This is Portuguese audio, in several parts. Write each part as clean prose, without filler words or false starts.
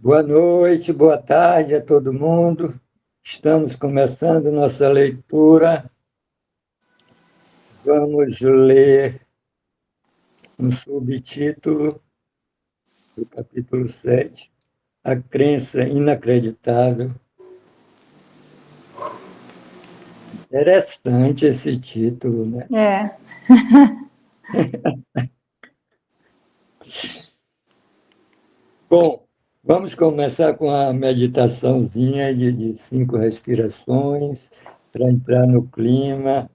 Boa noite, boa tarde a todo mundo. Estamos começando nossa leitura. Vamos ler um subtítulo do capítulo 7, A Crença Inacreditável. Interessante esse título, né? É. Bom, vamos começar com a meditaçãozinha de 5 respirações para entrar no clima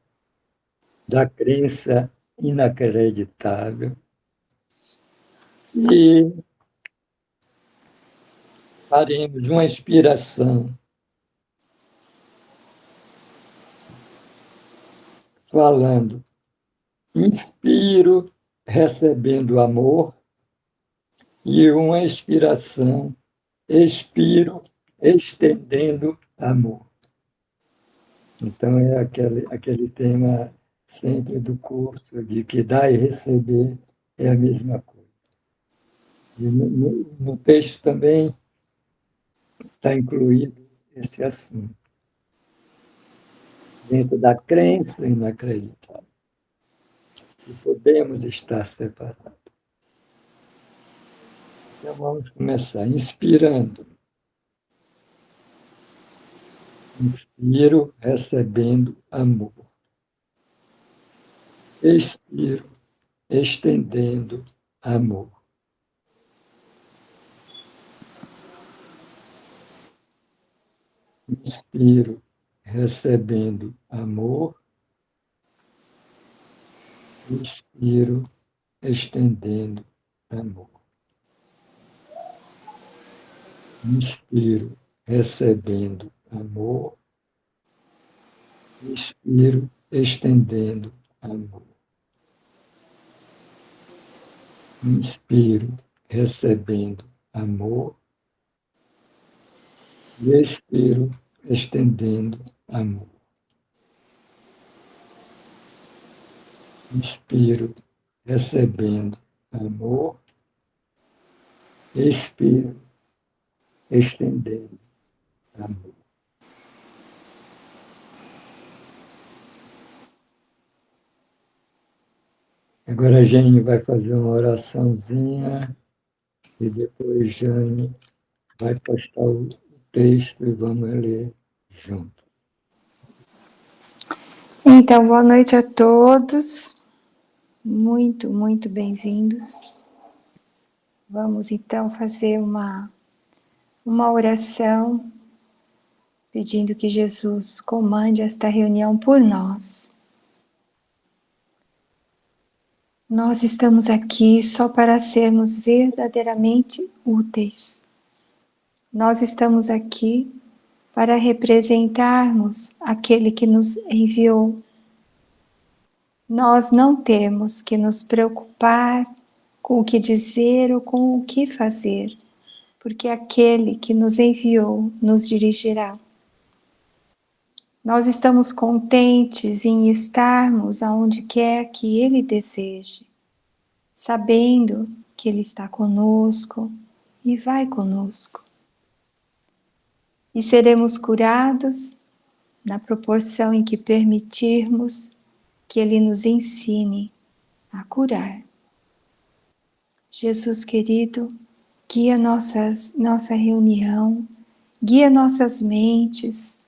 da crença inacreditável. E faremos uma inspiração falando, inspiro recebendo amor, e uma expiração, expiro estendendo amor. Então é aquele tema sempre do curso, de que dar e receber é a mesma coisa. E no texto também está incluído esse assunto, dentro da crença inacreditável, que podemos estar separados. Então vamos começar inspirando. Inspiro recebendo amor. Expiro estendendo amor. Inspiro recebendo amor. Expiro estendendo amor. Inspiro recebendo amor. Expiro estendendo amor. Inspiro recebendo amor. Expiro estendendo amor. Inspiro recebendo amor. Expiro estendendo amor. Agora a Jane vai fazer uma oraçãozinha e depois Jane vai postar o texto e vamos ler junto. Então, boa noite a todos. Muito bem-vindos. Vamos então fazer uma oração pedindo que Jesus comande esta reunião por nós. Nós estamos aqui só para sermos verdadeiramente úteis. Nós estamos aqui para representarmos aquele que nos enviou. Nós não temos que nos preocupar com o que dizer ou com o que fazer, porque aquele que nos enviou nos dirigirá. Nós estamos contentes em estarmos aonde quer que Ele deseje, sabendo que Ele está conosco e vai conosco. E seremos curados na proporção em que permitirmos que Ele nos ensine a curar. Jesus querido, guia nossa reunião, guia nossas mentes,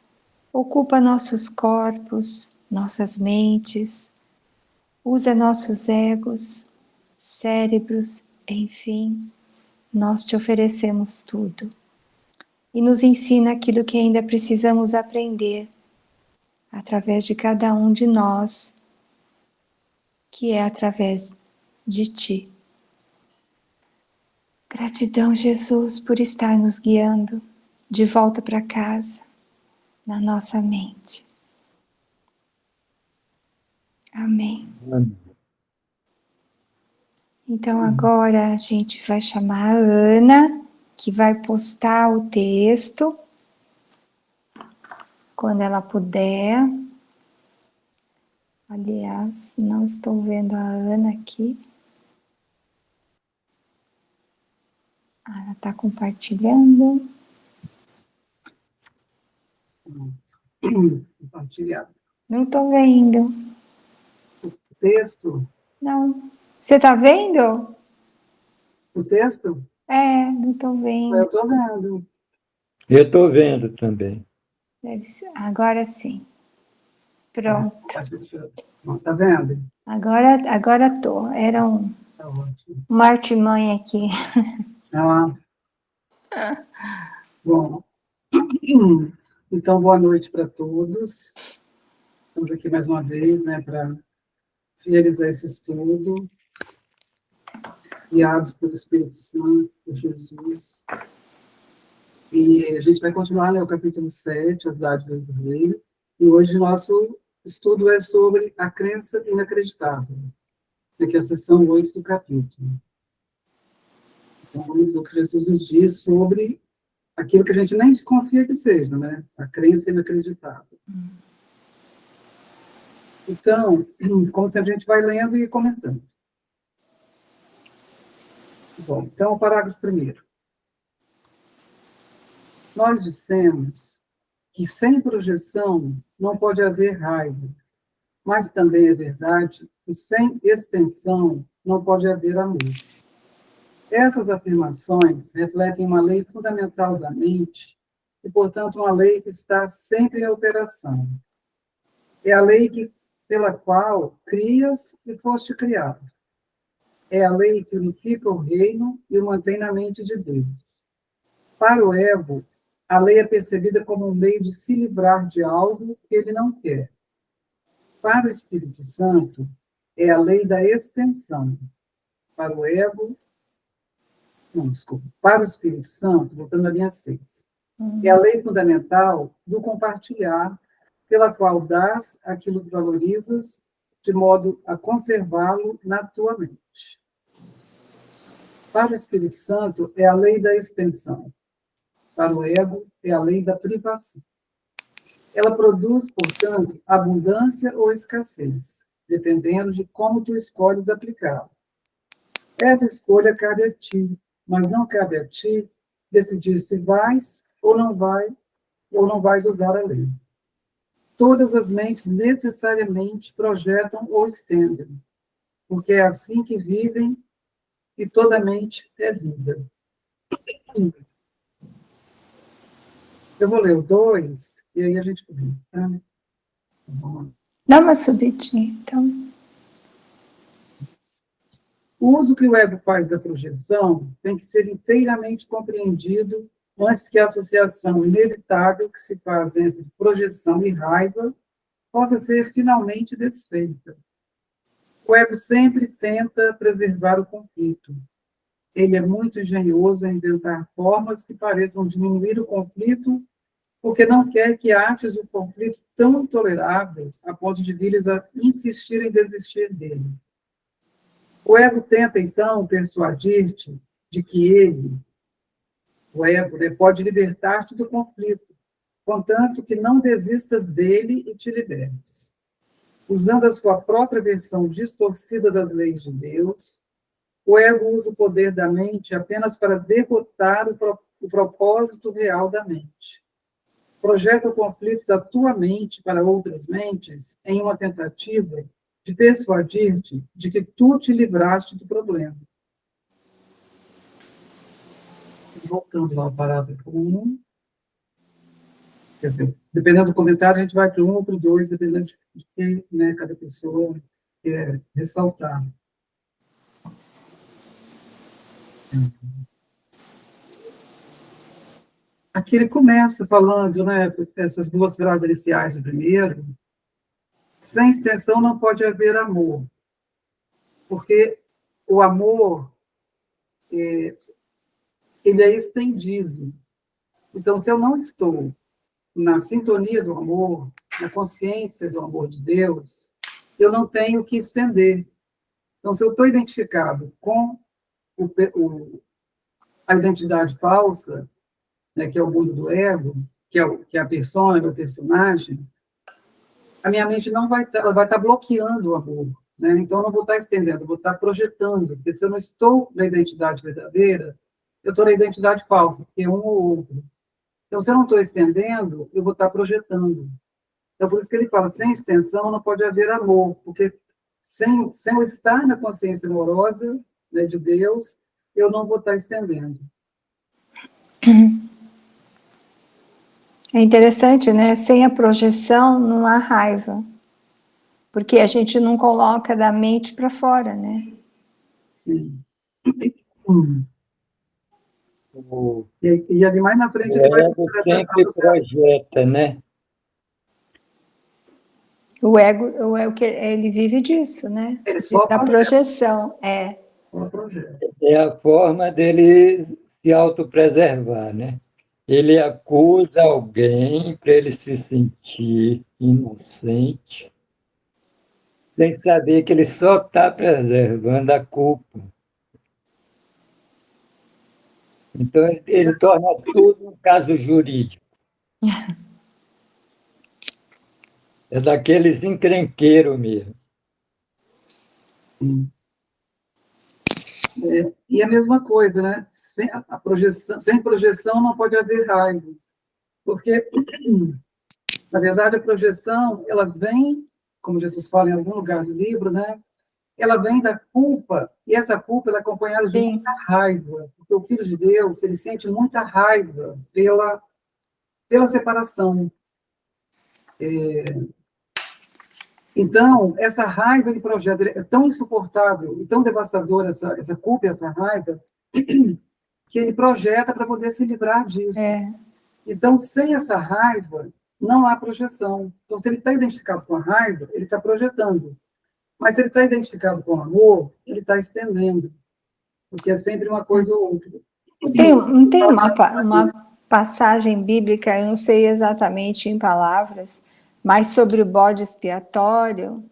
ocupa nossos corpos, nossas mentes, usa nossos egos, cérebros, enfim, nós te oferecemos tudo. E nos ensina aquilo que ainda precisamos aprender, através de cada um de nós, que é através de ti. Gratidão, Jesus, por estar nos guiando de volta para casa, na nossa mente. Amém. Amém. Então agora a gente vai chamar a Ana, que vai postar o texto, quando ela puder. Aliás, não estou vendo a Ana aqui. Ela está compartilhando. Compartilhado. Não estou vendo. O texto? Não. Você está vendo? O texto? É, não estou vendo. Eu estou vendo. Eu estou vendo também. Deve ser. Agora sim. Pronto. Está vendo? Agora estou. Era Tá ótimo. uma artimanha aqui. Ah. Bom, então boa noite para todos. Estamos aqui mais uma vez, né, para finalizar esse estudo, guiados pelo Espírito Santo, por Jesus. E a gente vai continuar, né, o capítulo 7, as dádivas do reino, e hoje nosso estudo é sobre a crença inacreditável, que é a seção 8 do capítulo. Então, vamos ver o que Jesus nos diz sobre aquilo que a gente nem desconfia que seja, né? A crença inacreditável. Então, como sempre, a gente vai lendo e comentando. Bom, então, o parágrafo primeiro. Nós dissemos que sem projeção não pode haver raiva, mas também é verdade que sem extensão não pode haver amor. Essas afirmações refletem uma lei fundamental da mente e, portanto, uma lei que está sempre em operação. É a lei pela qual crias e foste criado. É a lei que unifica o reino e o mantém na mente de Deus. Para o ego, a lei é percebida como um meio de se livrar de algo que ele não quer. Para o Espírito Santo, é a lei da extensão. Para o ego, não, desculpa. Para o Espírito Santo, voltando à linha 6, é a lei fundamental do compartilhar, pela qual dás aquilo que valorizas, de modo a conservá-lo na tua mente. Para o Espírito Santo, é a lei da extensão. Para o ego, é a lei da privação. Ela produz, portanto, abundância ou escassez, dependendo de como tu escolhes aplicá-la. Essa escolha cabe a ti, mas não cabe a ti decidir se vais ou não vais usar a lei. Todas as mentes necessariamente projetam ou estendem, porque é assim que vivem e toda mente é vida. Eu vou ler o 2 e aí a gente comenta. Tá? Dá uma subidinha, então. O uso que o ego faz da projeção tem que ser inteiramente compreendido antes que a associação inevitável que se faz entre projeção e raiva possa ser finalmente desfeita. O ego sempre tenta preservar o conflito. Ele é muito engenhoso em inventar formas que pareçam diminuir o conflito, porque não quer que aches o conflito tão intolerável a ponto de vires a insistir em desistir dele. O ego tenta, então, persuadir-te de que ele, o ego, pode libertar-te do conflito, contanto que não desistas dele e te libertes. Usando a sua própria versão distorcida das leis de Deus, o ego usa o poder da mente apenas para derrotar o propósito real da mente. Projeta o conflito da tua mente para outras mentes em uma tentativa de persuadir-te de que tu te livraste do problema. Voltando lá ao parágrafo 1. Quer dizer, dependendo do comentário, a gente vai para o 1 ou para o 2, dependendo de que, né, cada pessoa quer ressaltar. Aqui ele começa falando, né, essas duas frases iniciais do primeiro, sem extensão não pode haver amor, porque o amor, ele é estendido. Então, se eu não estou na sintonia do amor, na consciência do amor de Deus, eu não tenho que estender. Então, se eu estou identificado com a identidade falsa, né, que é o mundo do ego, que é a persona, o personagem, a minha mente não vai estar, ela vai estar bloqueando o amor, né? Então, eu não vou estar estendendo, eu vou estar projetando, porque se eu não estou na identidade verdadeira, eu estou na identidade falsa, que é um ou outro. Então, se eu não estou estendendo, eu vou estar projetando. Então, por isso que ele fala, sem extensão não pode haver amor, porque sem eu estar na consciência amorosa, né, de Deus, eu não vou estar estendendo. É interessante, né? Sem a projeção não há raiva, porque a gente não coloca da mente para fora, né? Sim. O E ali mais na frente o ele vai ego fazer essa sempre associação. projeta, né? O ego que ele vive disso, né? Ele só Da projeção, é. Só projeta. É a forma dele se autopreservar, né? Ele acusa alguém para ele se sentir inocente, sem saber que ele só está preservando a culpa. Então, ele torna tudo um caso jurídico. É daqueles encrenqueiros mesmo. E a mesma coisa, né? Sem projeção não pode haver raiva. Porque, na verdade, a projeção, ela vem, como Jesus fala em algum lugar do livro, né? Ela vem da culpa, e essa culpa ela é acompanhada de Sim. muita raiva. Porque o Filho de Deus, ele sente muita raiva pela separação. Então, essa raiva ele projeta, é tão insuportável e tão devastadora essa culpa e essa raiva, que ele projeta para poder se livrar disso. É. Então, sem essa raiva, não há projeção. Então, se ele está identificado com a raiva, ele está projetando. Mas se ele está identificado com o amor, ele está estendendo. Porque é sempre uma coisa ou outra. Não tem uma passagem bíblica, eu não sei exatamente em palavras, mas sobre o bode expiatório,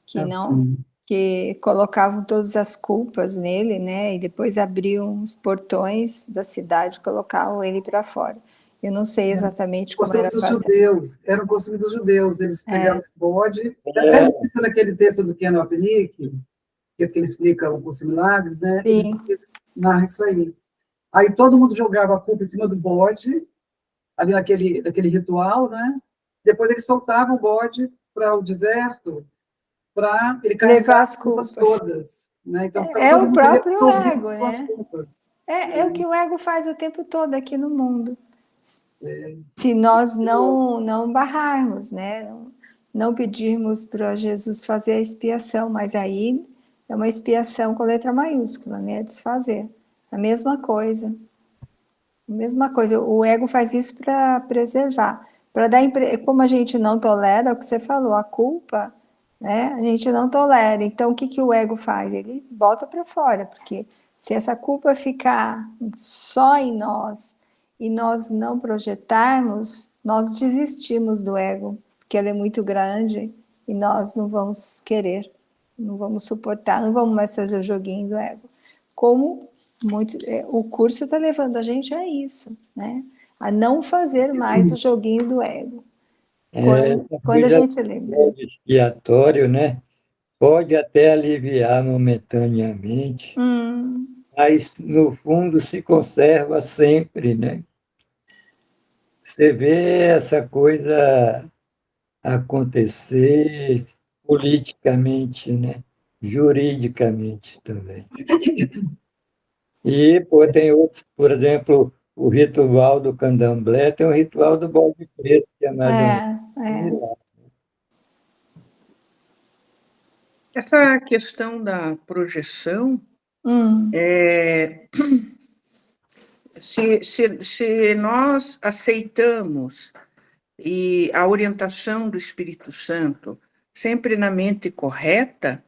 que não, que colocavam todas as culpas nele, né? E depois abriam os portões da cidade e colocavam ele para fora. Eu não sei exatamente como era a passagem. Judeus, era um costume dos judeus, eles pegavam esse bode, até escrito naquele texto do Ken Wapnick, que ele explica o curso de milagres, né? Sim. Ele narra isso aí. Aí todo mundo jogava a culpa em cima do bode, ali naquele ritual, né? Depois eles soltavam o bode para o deserto, para ele carregar as culpas todas. Né? Então, é o próprio ego, né? Culpas. É o que o ego faz o tempo todo aqui no mundo. Se nós não barrarmos, né? Não pedirmos para Jesus fazer a expiação, mas aí é uma expiação com letra maiúscula, né? Desfazer. A mesma coisa. A mesma coisa. O ego faz isso para preservar. Para dar como a gente não tolera, o que você falou, a culpa, né? A gente não tolera. Então, o que o ego faz? Ele bota para fora, porque se essa culpa ficar só em nós e nós não projetarmos, nós desistimos do ego, porque ele é muito grande e nós não vamos querer, não vamos suportar, não vamos mais fazer o joguinho do ego. Como o curso está levando a gente a isso, né? A não fazer mais o joguinho do ego. Quando a gente lembra. O expiatório, né? Pode até aliviar momentaneamente, mas no fundo se conserva sempre, né? Você vê essa coisa acontecer politicamente, né? Juridicamente também. E tem outros, por exemplo, o ritual do candomblé, tem o ritual do bode preto, que é mais similar. Essa questão da projeção, se nós aceitamos a orientação do Espírito Santo sempre na mente correta,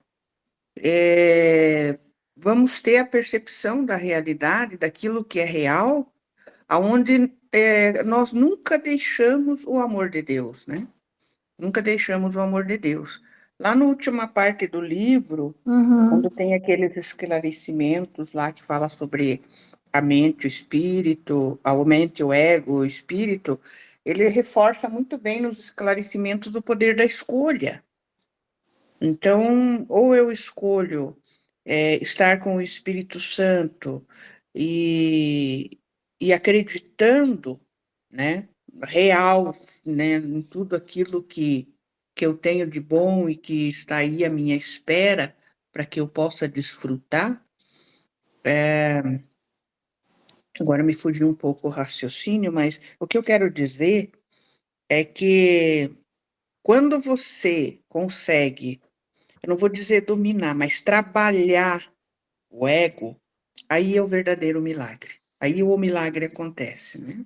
vamos ter a percepção da realidade, daquilo que é real, aonde nós nunca deixamos o amor de Deus, né? Nunca deixamos o amor de Deus. Lá na última parte do livro, quando tem aqueles esclarecimentos lá que fala sobre a mente, o espírito, a mente, o ego, o espírito, ele reforça muito bem nos esclarecimentos o poder da escolha. Então, ou eu escolho estar com o Espírito Santo, e acreditando, né, real, né, em tudo aquilo que eu tenho de bom e que está aí à minha espera para que eu possa desfrutar. Agora me fugiu um pouco o raciocínio, mas o que eu quero dizer é que quando você consegue, eu não vou dizer dominar, mas trabalhar o ego, aí é o verdadeiro milagre. Aí o milagre acontece, né?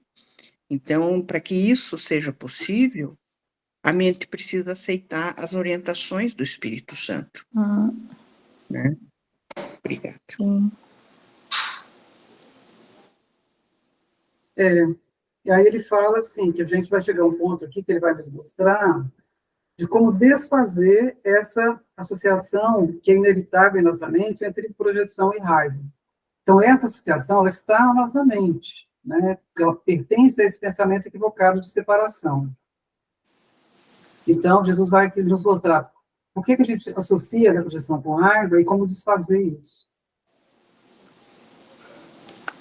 Então, para que isso seja possível, a mente precisa aceitar as orientações do Espírito Santo, né? Obrigada. Sim. E aí ele fala assim, que a gente vai chegar a um ponto aqui que ele vai nos mostrar de como desfazer essa associação que é inevitável em nossa mente entre projeção e raiva. Então, essa associação ela está na nossa mente, né? Porque ela pertence a esse pensamento equivocado de separação. Então, Jesus vai aqui nos mostrar por que a gente associa a projeção com raiva e como desfazer isso.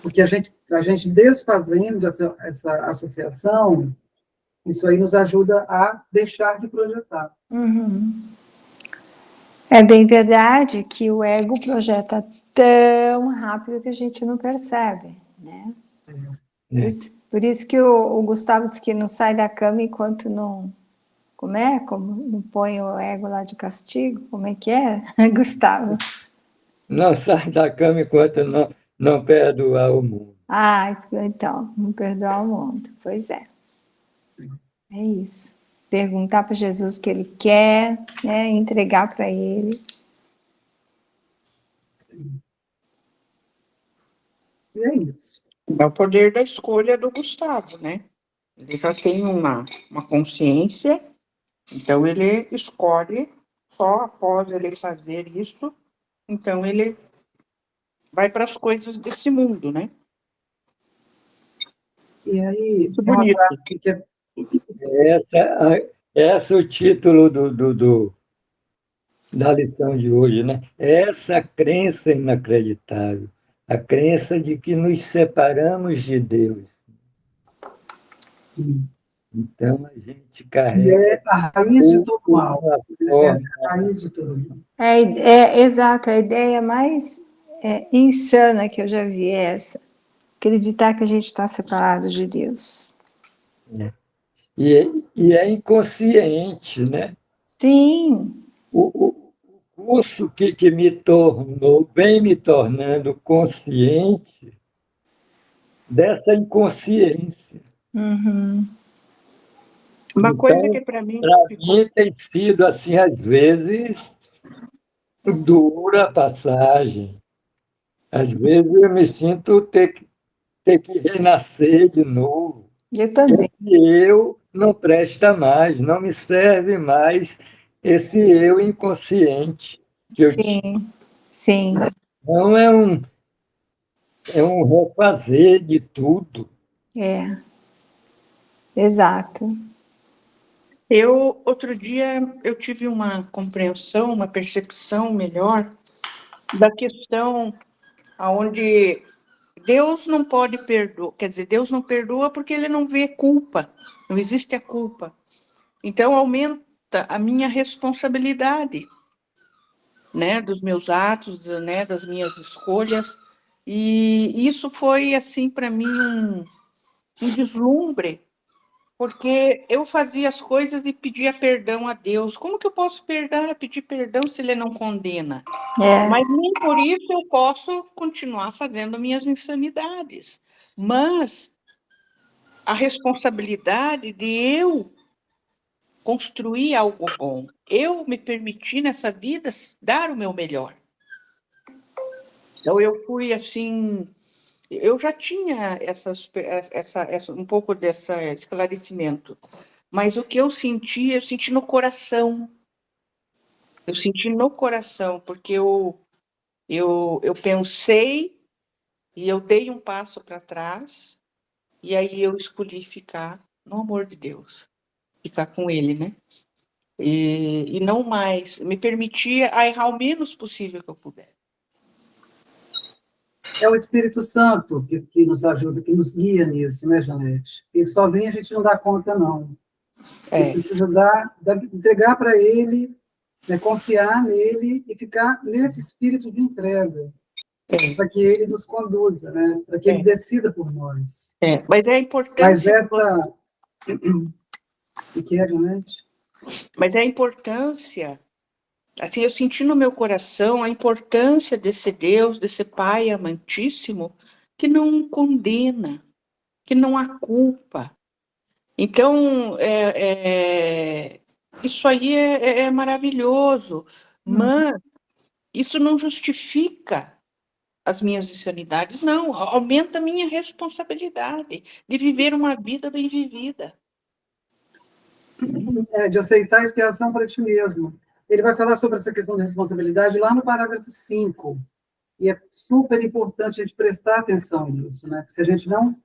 Porque a gente desfazendo essa associação, isso aí nos ajuda a deixar de projetar. É bem verdade que o ego projeta tão rápido que a gente não percebe, né? Por isso que o Gustavo diz que não sai da cama enquanto não... Como é? Como não põe o ego lá de castigo? Como é que é, Gustavo? Não sai da cama enquanto não perdoar o mundo. Ah, então, não perdoar o mundo. Pois é. É isso. Perguntar para Jesus o que ele quer, né? Entregar para ele. Sim. E é isso. É o poder da escolha do Gustavo, né? Ele já tem uma consciência, então ele escolhe só após ele fazer isso, então ele vai para as coisas desse mundo, né? E aí, Muito é uma bonito. frase que é Esse é o título da lição de hoje, né? Essa crença inacreditável, a crença de que nos separamos de Deus. Então a gente carrega a raiz de todo mal. uma Essa forma. é a raiz de todo mal. Exato, a ideia mais insana que eu já vi é essa. Acreditar que a gente está separado de Deus. E é inconsciente, né? Sim. O curso que vem me tornando consciente dessa inconsciência. Uma coisa Então, que para mim para ficou... mim tem sido, assim, às vezes, dura a passagem. Às vezes eu me sinto ter que renascer de novo. Eu também. Esse eu não presta mais, não me serve mais esse eu inconsciente que eu tinha. Sim, sim. Então é um refazer de tudo. É, exato. Outro dia, eu tive uma compreensão, uma percepção melhor da questão onde Deus não pode perdoar, quer dizer, Deus não perdoa porque ele não vê culpa, não existe a culpa. Então, aumenta a minha responsabilidade, né, dos meus atos, né, das minhas escolhas, e isso foi, assim, para mim, um deslumbre, porque eu fazia as coisas e pedia perdão a Deus. Como que eu posso pedir perdão se ele não condena? Mas nem por isso eu posso continuar fazendo minhas insanidades. Mas a responsabilidade de eu construir algo bom, eu me permitir nessa vida dar o meu melhor. Então eu fui assim, eu já tinha um pouco desse esclarecimento, mas o que eu senti no coração. Eu senti no coração, porque eu pensei e eu dei um passo para trás, e aí eu escolhi ficar no amor de Deus, ficar com Ele, né? E não mais, me permitia a errar o menos possível que eu puder. É o Espírito Santo que nos ajuda, que nos guia nisso, né, Janete? E sozinho a gente não dá conta, não. A gente precisa entregar para ele, né, confiar nele e ficar nesse espírito de entrega, para que ele nos conduza, né, para que ele decida por nós. Mas é a Mas importância essa... O que é, Janete? Mas a importância, assim, eu senti no meu coração a importância desse Deus, desse Pai amantíssimo, que não condena, que não há culpa. Então, isso aí é maravilhoso, mas isso não justifica as minhas insanidades, não, aumenta a minha responsabilidade de viver uma vida bem vivida. De aceitar a expiação para ti mesmo. Ele vai falar sobre essa questão da responsabilidade lá no parágrafo 5. E é super importante a gente prestar atenção nisso, né? Porque se a gente não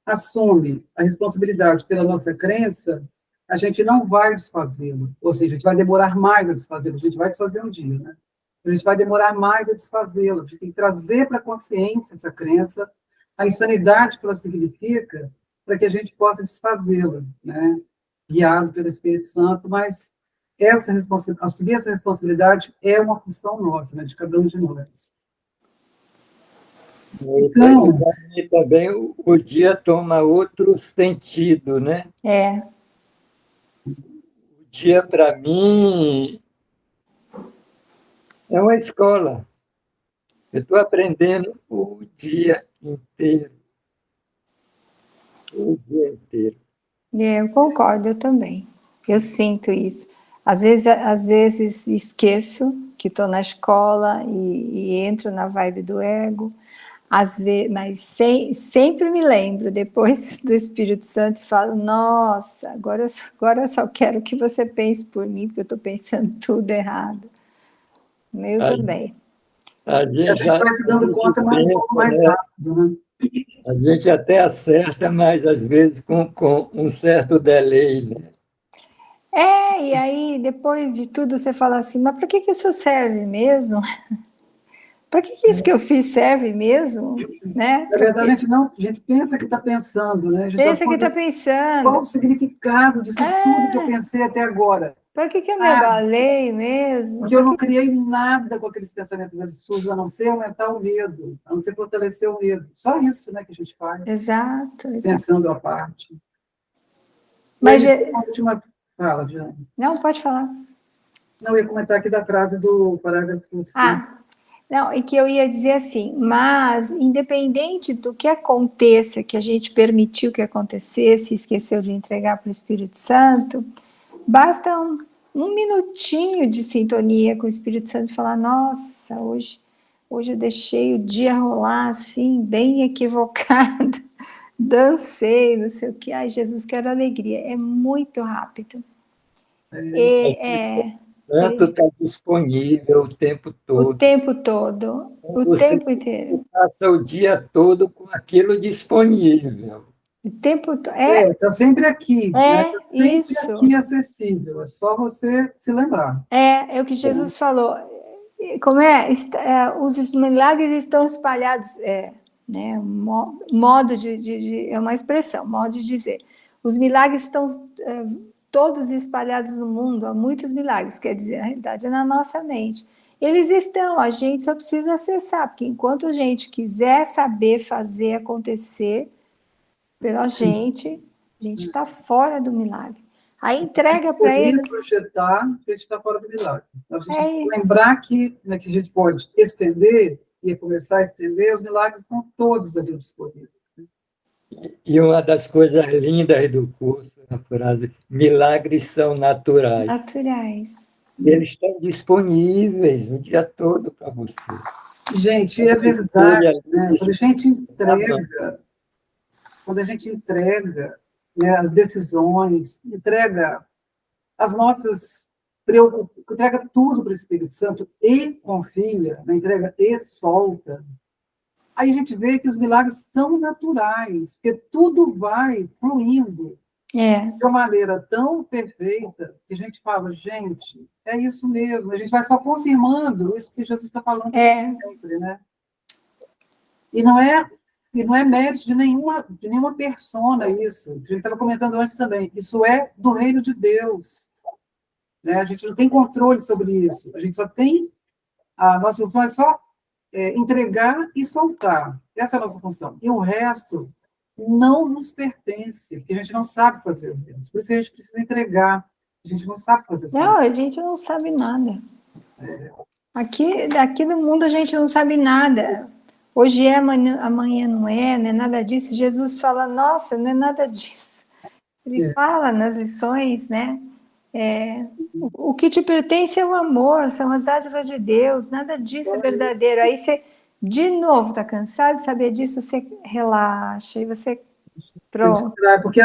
assume a responsabilidade pela nossa crença, a gente não vai desfazê-lo. Ou seja, a gente vai demorar mais a desfazê-lo. A gente vai desfazer um dia, né? A gente vai demorar mais a desfazê-lo. A gente tem que trazer para a consciência essa crença, a insanidade que ela significa, para que a gente possa desfazê-la, né? Guiado pelo Espírito Santo, mas assumir essa responsabilidade é uma função nossa, né, de cada um de nós. Então, e também o dia toma outro sentido, né? O dia, para mim, é uma escola. Eu estou aprendendo o dia inteiro. O dia inteiro. Eu concordo, eu também. Eu sinto isso. Às vezes esqueço que estou na escola e entro na vibe do ego, mas sempre me lembro depois do Espírito Santo e falo, nossa, agora eu só quero que você pense por mim, porque eu estou pensando tudo errado. Eu também. A gente vai se dando conta um pouco mais rápido, né? A gente até acerta, mas às vezes com um certo delay, né? E aí depois de tudo você fala assim, mas para que isso serve mesmo? Para que isso que eu fiz serve mesmo? Né? Na verdade, a gente pensa que está pensando, né? Pensa que está pensando. Qual o significado disso tudo que eu pensei até agora? Por que eu me abalei mesmo? Porque eu não criei nada com aqueles pensamentos absurdos, a não ser aumentar o medo, a não ser fortalecer o medo. Só isso, né, que a gente faz. Exato. Pensando à parte. Mas uma última fala, Diana. Não, pode falar. Não, eu ia comentar aqui da frase do parágrafo 5. Não, e que eu ia dizer assim, mas independente do que aconteça, que a gente permitiu que acontecesse, esqueceu de entregar para o Espírito Santo, basta um minutinho de sintonia com o Espírito Santo e falar, nossa, hoje eu deixei o dia rolar assim, bem equivocado, dancei, não sei o que, ai Jesus, quero alegria, é muito rápido. Tanto está disponível o tempo todo. O tempo todo, o tempo inteiro. Você passa o dia todo com aquilo disponível. O tempo todo. Está sempre aqui. Está sempre isso. aqui acessível. É só você se lembrar. É o que Jesus falou. Como os milagres estão espalhados. Né? Modo é uma expressão, modo de dizer. Os milagres estão todos espalhados no mundo, há muitos milagres, quer dizer, na realidade é na nossa mente. Eles estão, a gente só precisa acessar, porque enquanto a gente quiser saber fazer acontecer pela gente, a gente está fora do milagre. A entrega para ele... projetar, a gente está fora do milagre. A gente precisa lembrar que a gente pode estender e começar a estender, os milagres estão todos ali disponíveis. E uma das coisas lindas do curso é a frase: milagres são naturais. Naturais. Eles estão disponíveis o dia todo para você. Gente, é verdade. Né? Quando a gente entrega, né, as decisões, entrega as nossas entrega tudo para o Espírito Santo e confia, né, entrega e solta, aí a gente vê que os milagres são naturais, porque tudo vai fluindo de uma maneira tão perfeita que a gente fala, gente, é isso mesmo, a gente vai só confirmando isso que Jesus está falando sempre, né? E não é mérito de nenhuma persona isso. A gente estava comentando antes também. Isso é do reino de Deus. Né? A gente não tem controle sobre isso. A gente só tem... A nossa função é só entregar e soltar. Essa é a nossa função. E o resto não nos pertence, porque a gente não sabe fazer o resto. Por isso que a gente precisa entregar. A gente não sabe fazer isso. Não, a gente não sabe nada. Daqui do mundo a gente não sabe nada. Hoje é, amanhã não é nada disso. Jesus fala, nossa, não é nada disso. Ele fala nas lições, né? O que te pertence é o amor, são as dádivas de Deus, nada disso é verdadeiro. Aí você, de novo, está cansado de saber disso, você relaxa e você... Pronto. Porque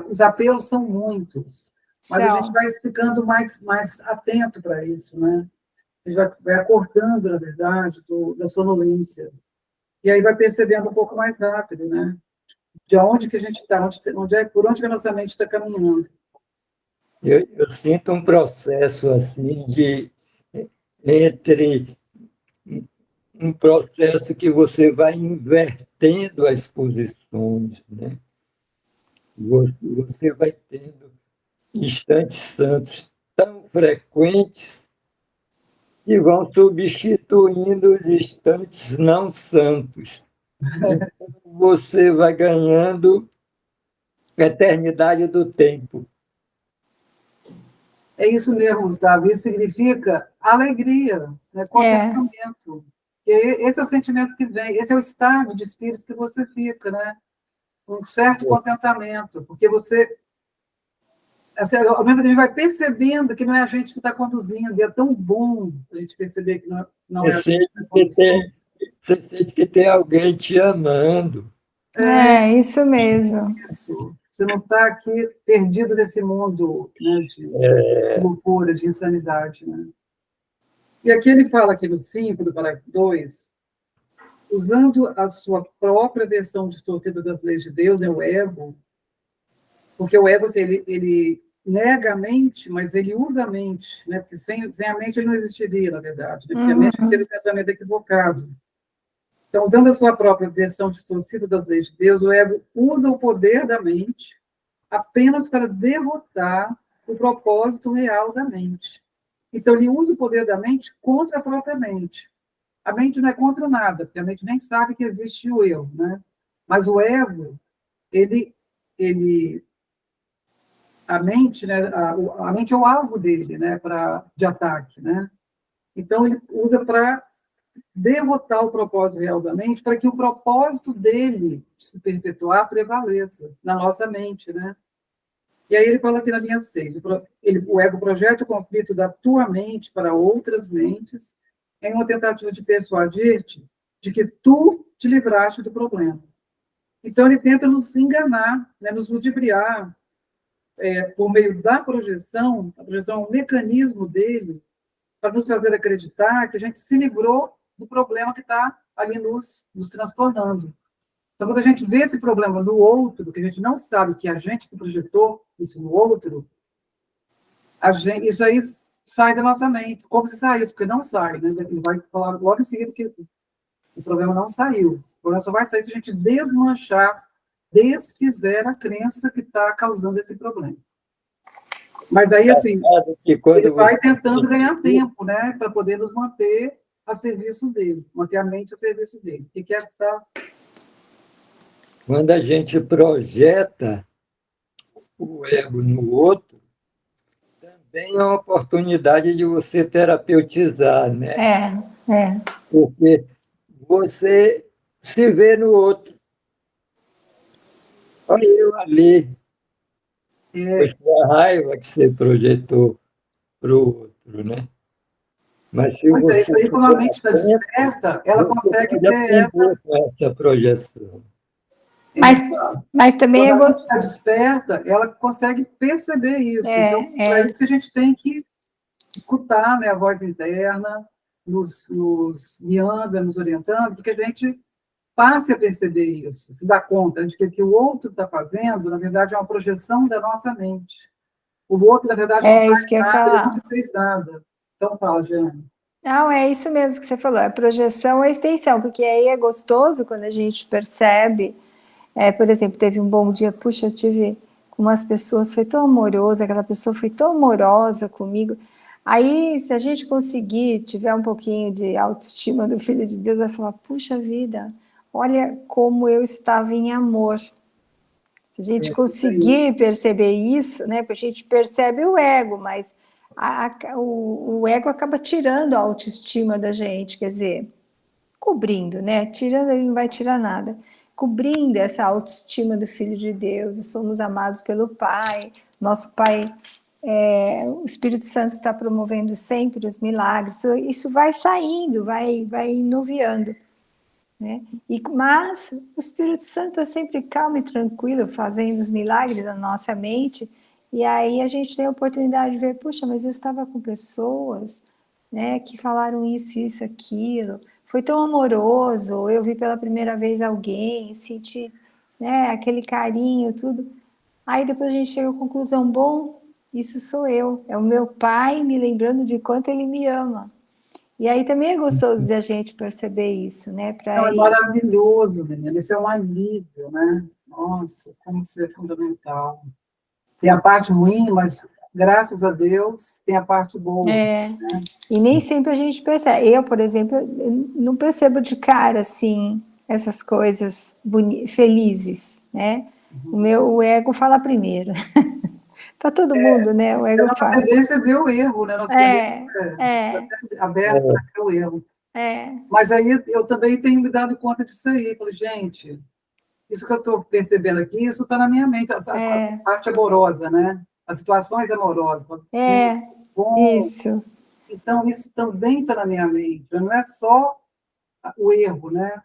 os apelos são muitos, mas a gente vai ficando mais atento para isso, né? A gente vai acordando, na verdade, da sonolência. E aí vai percebendo um pouco mais rápido, né? De onde que a gente está, por onde que a nossa mente está caminhando. Eu sinto um processo assim entre um processo que você vai invertendo as posições, né? Você vai tendo instantes santos tão frequentes que vão substituindo os instantes não santos. Então, você vai ganhando a eternidade do tempo. É isso mesmo, Gustavo. Isso significa alegria, né? Contentamento. Esse é o sentimento que vem, esse é o estado de espírito que você fica, né? Um certo contentamento, porque você, assim, ao mesmo tempo, vai percebendo que não é a gente que está conduzindo, e é tão bom a gente perceber que não é a gente que está conduzindo. Você sente que tem alguém te amando. Isso mesmo. Isso. Você não está aqui perdido nesse mundo, né, de loucura, de insanidade. Né? E aqui ele fala, aqui no 5 do parágrafo 2, usando a sua própria versão distorcida das leis de Deus, é o ego, porque o ego, assim, ele nega a mente, mas ele usa a mente, né? Porque sem a mente ele não existiria, na verdade, né? Porque a mente teve o pensamento equivocado. Então, usando a sua própria versão distorcida das leis de Deus, o ego usa o poder da mente apenas para derrotar o propósito real da mente. Então, ele usa o poder da mente contra a própria mente. A mente não é contra nada, porque a mente nem sabe que existe o eu, né? Mas o ego, a mente, né? A mente é o alvo dele, né? De ataque, né? Então, ele usa para derrotar o propósito real da mente, para que o propósito dele de se perpetuar prevaleça na nossa mente, né? E aí ele fala aqui na linha 6, o ego projeta o conflito da tua mente para outras mentes em uma tentativa de persuadir-te de que tu te livraste do problema. Então ele tenta nos enganar, né, nos ludibriar, por meio da projeção. A projeção é um mecanismo dele para nos fazer acreditar que a gente se livrou do problema que está ali nos transtornando. Então, quando a gente vê esse problema no outro, que a gente não sabe que a gente que projetou isso no outro, isso aí sai da nossa mente. Como se saísse? Porque não sai, né? Ele vai falar logo em seguida que o problema não saiu. O problema só vai sair se a gente desfizer a crença que está causando esse problema. Mas aí, assim, ele vai tentando ganhar tempo, né? Para poder nos manter a serviço dele, manter a mente a serviço dele. O que é, Gustavo? Quando a gente projeta o ego no outro, também é uma oportunidade de você terapeutizar, né? Porque você se vê no outro. Olha eu ali. Foi a raiva que você projetou para o outro, né? Mas se você isso aí, quando a mente está desperta, ela consegue ter essa projeção. Mas também quando a mente está desperta, ela consegue perceber isso. Então, é isso que a gente tem que escutar, né, a voz interna, nos guiando, nos orientando, porque a gente passe a perceber isso, se dá conta de que o que o outro está fazendo, na verdade, é uma projeção da nossa mente. O outro, na verdade, não faz nada, ele não fez nada. Então, fala, Jane. Não, é isso mesmo que você falou, é projeção ou extensão, porque aí é gostoso quando a gente percebe, por exemplo, teve um bom dia, puxa, eu tive com umas pessoas, foi tão amoroso, aquela pessoa foi tão amorosa comigo. Aí, se a gente conseguir, tiver um pouquinho de autoestima do Filho de Deus, vai falar, puxa vida, olha como eu estava em amor. Se a gente Isso aí. conseguir perceber isso, né? Porque a gente percebe o ego, mas o ego acaba tirando a autoestima da gente, quer dizer, cobrindo, né? Tirando, ele não vai tirar nada. Cobrindo essa autoestima do Filho de Deus, somos amados pelo Pai, nosso Pai, o Espírito Santo está promovendo sempre os milagres, isso vai saindo, vai inovando. Né? Mas o Espírito Santo está sempre calmo e tranquilo, fazendo os milagres na nossa mente, e aí a gente tem a oportunidade de ver, puxa, mas eu estava com pessoas, né, que falaram isso, aquilo, foi tão amoroso, eu vi pela primeira vez alguém, senti, né, aquele carinho, tudo. Aí depois a gente chega à conclusão, bom, isso sou eu, é o meu pai me lembrando de quanto ele me ama. E aí também é gostoso de a gente perceber isso, né? Então, é maravilhoso, menina. Isso é um alívio, né? Nossa, como isso é fundamental. Tem a parte ruim, mas, graças a Deus, tem a parte boa. Né? E nem sempre a gente percebe. Eu, por exemplo, eu não percebo de cara, assim, essas coisas felizes, né? O ego fala primeiro. Para todo mundo, né? O ego A nossa fala. tendência é ver o erro, né? Nossa tendência É, sempre aberta para ver o erro. é. Mas aí eu também tenho me dado conta disso aí. Falei, gente, isso que eu estou percebendo aqui, isso está na minha mente, a parte amorosa, né? As situações amorosas. Bom. Isso. Então, isso também está na minha mente. Não é só o erro, né?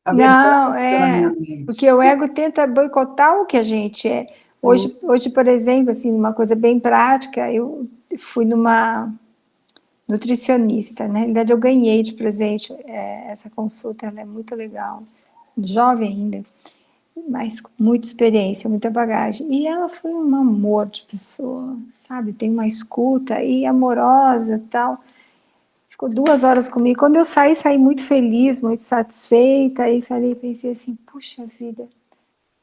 A Não, verdade está na minha mente. porque o ego tenta boicotar o que a gente é. Hoje, por exemplo, assim, uma coisa bem prática, eu fui numa nutricionista, né? Na realidade, eu ganhei de presente essa consulta, ela é muito legal, jovem ainda, mas com muita experiência, muita bagagem. E ela foi um amor de pessoa, sabe? Tem uma escuta e amorosa e tal. Ficou 2 horas comigo. Quando eu saí muito feliz, muito satisfeita. E pensei assim, puxa vida,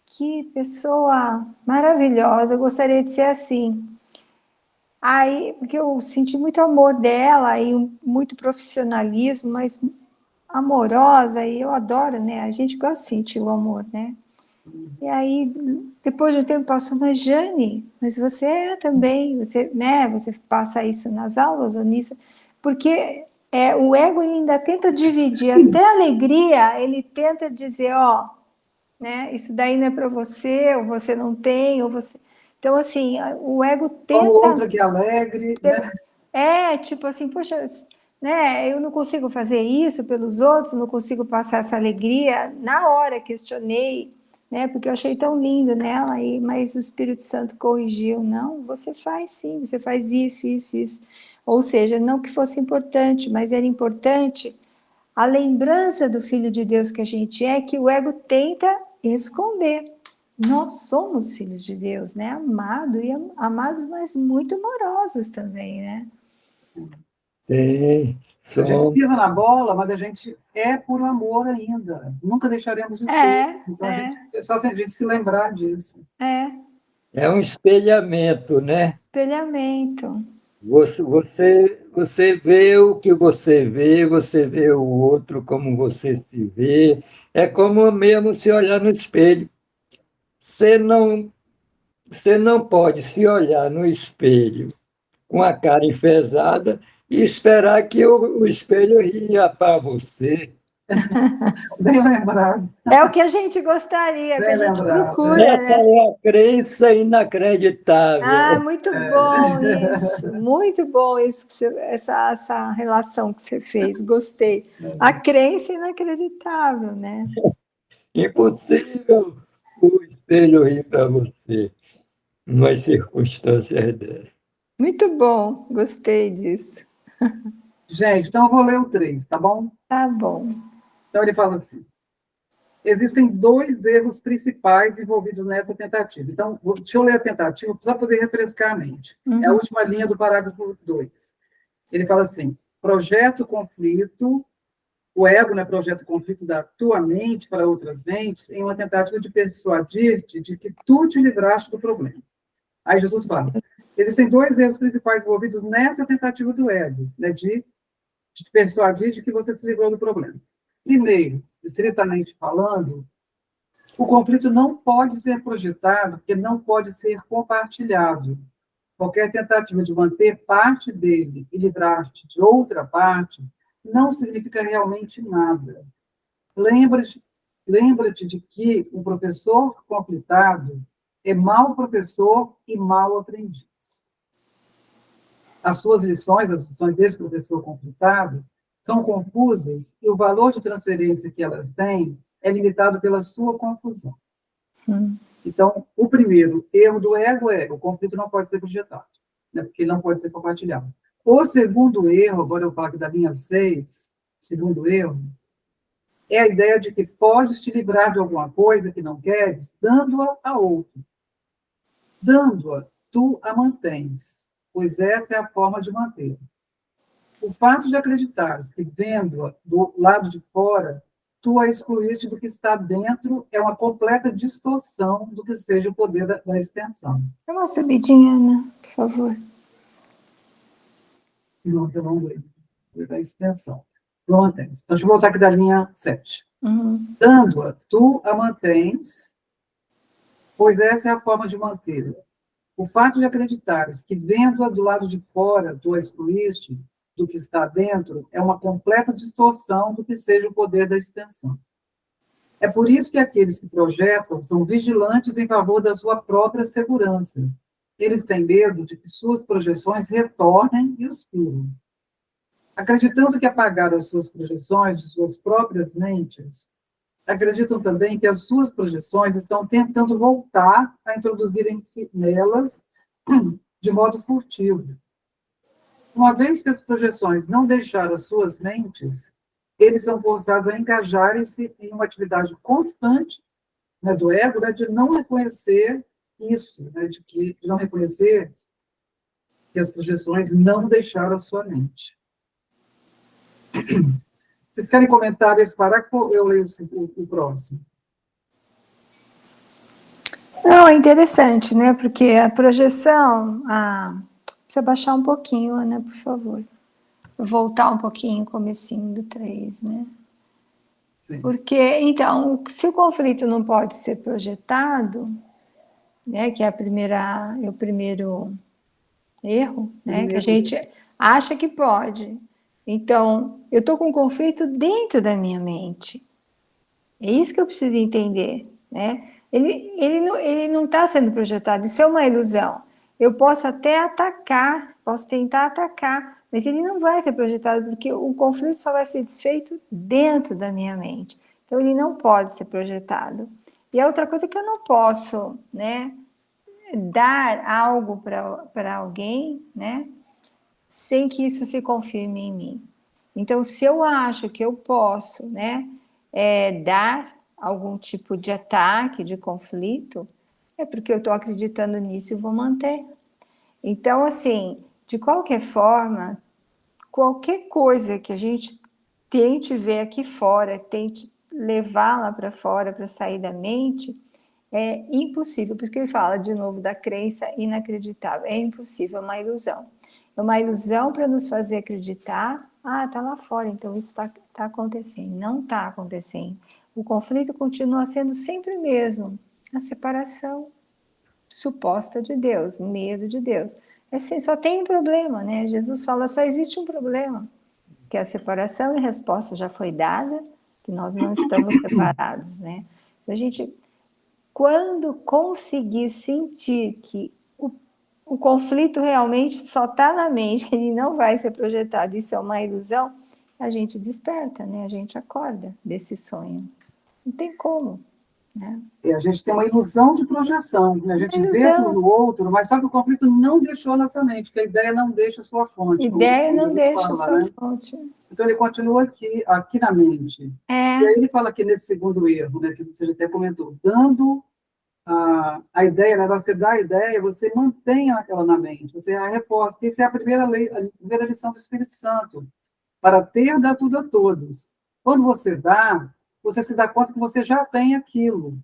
que pessoa maravilhosa, eu gostaria de ser assim. Aí, porque eu senti muito amor dela e muito profissionalismo, mas amorosa, e eu adoro, né? A gente gosta de sentir o amor, né? E aí, depois de um tempo, passou, mas Jane, mas você é também, você, né? Você passa isso nas aulas ou nisso, porque o ego ele ainda tenta dividir, até a alegria, ele tenta dizer, ó, né? Isso daí não é para você, ou você não tem, ou você. Então, assim, o ego tenta. Só o outro que é alegre, né? Tipo assim, poxa, né? Eu não consigo fazer isso pelos outros, não consigo passar essa alegria. Na hora questionei, né? Porque eu achei tão lindo nela, mas o Espírito Santo corrigiu. Não, você faz sim, você faz isso. Ou seja, não que fosse importante, mas era importante a lembrança do Filho de Deus que a gente é, que o ego tenta esconder. Nós somos filhos de Deus, né? Amados, mas muito amorosos também, né? Tem. A gente pisa na bola, mas a gente é por amor ainda. Nunca deixaremos de ser. Então, é só a gente se lembrar disso. É um espelhamento, né? Espelhamento. Você vê o que você vê o outro como você se vê. É como mesmo se olhar no espelho. Você não pode se olhar no espelho com a cara enfesada e esperar que o espelho ria para você. Bem lembrado. É o que a gente gostaria, que a gente procura, Essa né? é a crença inacreditável. Muito bom isso, essa relação que você fez, gostei. A crença inacreditável, né? Impossível o espelho rir para você, numa circunstância dessas. Muito bom, gostei disso. Gente, então eu vou ler o 3, tá bom? Tá bom. Então ele fala assim: existem 2 erros principais envolvidos nessa tentativa. Então, deixa eu ler a tentativa para poder refrescar a mente. É a última linha do parágrafo 2. Ele fala assim: projeta o conflito, o ego, né, projeta o conflito da tua mente para outras mentes, em uma tentativa de persuadir-te de que tu te livraste do problema. Aí Jesus fala, existem dois erros principais envolvidos nessa tentativa do ego, né, de te persuadir de que você se livrou do problema. Primeiro, estritamente falando, o conflito não pode ser projetado, porque não pode ser compartilhado. Qualquer tentativa de manter parte dele e livrar-te de outra parte não significa realmente nada. Lembra-te de que o professor conflitado é mau professor e mau aprendiz. As suas lições, as lições desse professor conflitado, são confusas e o valor de transferência que elas têm é limitado pela sua confusão. Então, o primeiro erro do ego é o conflito não pode ser projetado, né, porque ele não pode ser compartilhado. O segundo erro, agora eu falo aqui da linha 6, segundo erro, é a ideia de que podes te livrar de alguma coisa que não queres, dando-a a outro. Dando-a, tu a mantens, pois essa é a forma de manter. O fato de acreditares que, vendo-a do lado de fora, tu a excluíste do que está dentro, é uma completa distorção do que seja o poder da extensão. Dá uma subidinha, Ana, por favor. Nossa, vamos ver. Da extensão. Tu a mantens. Então, deixa eu voltar aqui da linha 7. Dando-a, tu a mantens, pois essa é a forma de mantê-la. O fato de acreditares que, vendo-a do lado de fora, tu a excluíste do que está dentro, é uma completa distorção do que seja o poder da extensão. É por isso que aqueles que projetam são vigilantes em favor da sua própria segurança. Eles têm medo de que suas projeções retornem e os firam. Acreditando que apagaram as suas projeções de suas próprias mentes, acreditam também que as suas projeções estão tentando voltar a introduzirem-se nelas de modo furtivo. Uma vez que as projeções não deixaram as suas mentes, eles são forçados a engajarem-se em uma atividade constante, né, do ego, né, de não reconhecer isso, né, de não reconhecer que as projeções não deixaram a sua mente. Vocês querem comentar esse parágrafo ou eu leio o próximo? Não, é interessante, né? Porque a projeção... precisa baixar um pouquinho, Ana, por favor. Voltar um pouquinho o comecinho do 3, né? Sim. Porque, então, se o conflito não pode ser projetado, né, que é o primeiro erro, né, que a gente acha que pode. Então, eu estou com um conflito dentro da minha mente. É isso que eu preciso entender, né? Ele não está sendo projetado, isso é uma ilusão. Eu posso até atacar, posso tentar atacar, mas ele não vai ser projetado, porque o conflito só vai ser desfeito dentro da minha mente. Então, ele não pode ser projetado. E a outra coisa é que eu não posso, né, dar algo para alguém, né, sem que isso se confirme em mim. Então, se eu acho que eu posso, né, dar algum tipo de ataque, de conflito, é porque eu estou acreditando nisso e vou manter. Então, assim, de qualquer forma, qualquer coisa que a gente tente ver aqui fora, tente levar lá para fora para sair da mente, é impossível, porque ele fala de novo da crença inacreditável, é impossível, é uma ilusão. É uma ilusão para nos fazer acreditar, está lá fora, então isso está acontecendo. Não está acontecendo. O conflito continua sendo sempre o mesmo, a separação suposta de Deus, o medo de Deus. É assim, só tem um problema, né? Jesus fala, só existe um problema, que é a separação, e a resposta já foi dada, que nós não estamos separados, né? A gente, quando conseguir sentir que o conflito realmente só está na mente, ele não vai ser projetado, isso é uma ilusão, a gente desperta, né? A gente acorda desse sonho. Não tem como, né? A gente tem uma ilusão de projeção, né? A gente vê no outro, mas só que o conflito não deixou nossa mente, que a ideia não deixa a sua fonte. Ideia não deixa a sua fonte. Então ele continua aqui na mente. E aí ele fala aqui nesse segundo erro, né, que você já até comentou, dando a ideia, né, você dá a ideia, você mantém aquela na mente, você a reforça, porque isso é a primeira lição do Espírito Santo. para ter, dá tudo a todos. Quando você dá, você se dá conta que você já tem aquilo.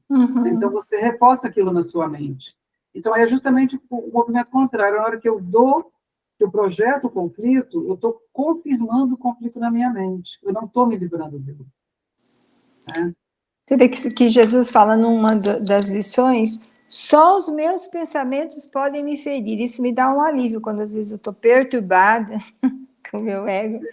Então, você reforça aquilo na sua mente. Então, é justamente o movimento contrário. Na hora que eu dou, que eu projeto o conflito, eu estou confirmando o conflito na minha mente. Eu não estou me livrando dele. Né? Você vê que Jesus fala numa das lições, só os meus pensamentos podem me ferir. Isso me dá um alívio quando às vezes eu estou perturbada com o meu ego.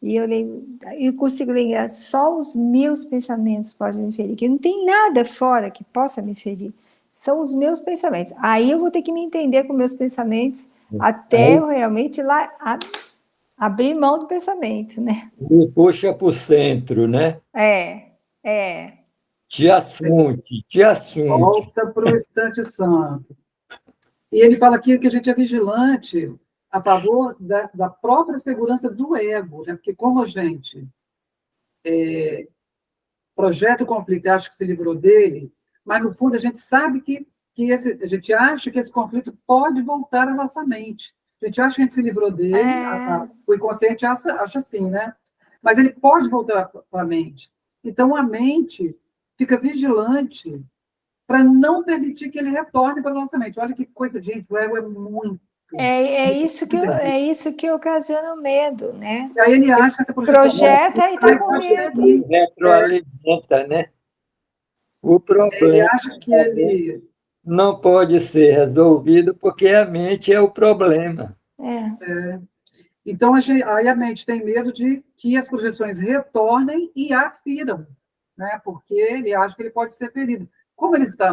E eu consigo lembrar, só os meus pensamentos podem me ferir, que não tem nada fora que possa me ferir. São os meus pensamentos. Aí eu vou ter que me entender com meus pensamentos até eu realmente lá abrir mão do pensamento, né? Me puxa para o centro, né? É. Te assunte, te assunte. Volta para o instante santo. E ele fala aqui que a gente é vigilante a favor da própria segurança do ego, né? Porque como a gente projeta o conflito e acha que se livrou dele, mas no fundo a gente sabe que a gente acha que esse conflito pode voltar à nossa mente. A gente acha que a gente se livrou dele, o inconsciente acha assim, né? Mas ele pode voltar para a mente. Então a mente fica vigilante para não permitir que ele retorne para a nossa mente. Olha que coisa, gente, o ego é muito... É isso que ocasiona o medo, né? E aí ele acha que essa projeção... Projeta e está com medo. Retroalimenta, né? O Ele problema acha que ele... não pode ser resolvido porque a mente é o problema. Então, aí a mente tem medo de que as projeções retornem e a firam, né? Porque ele acha que ele pode ser ferido. Como ele está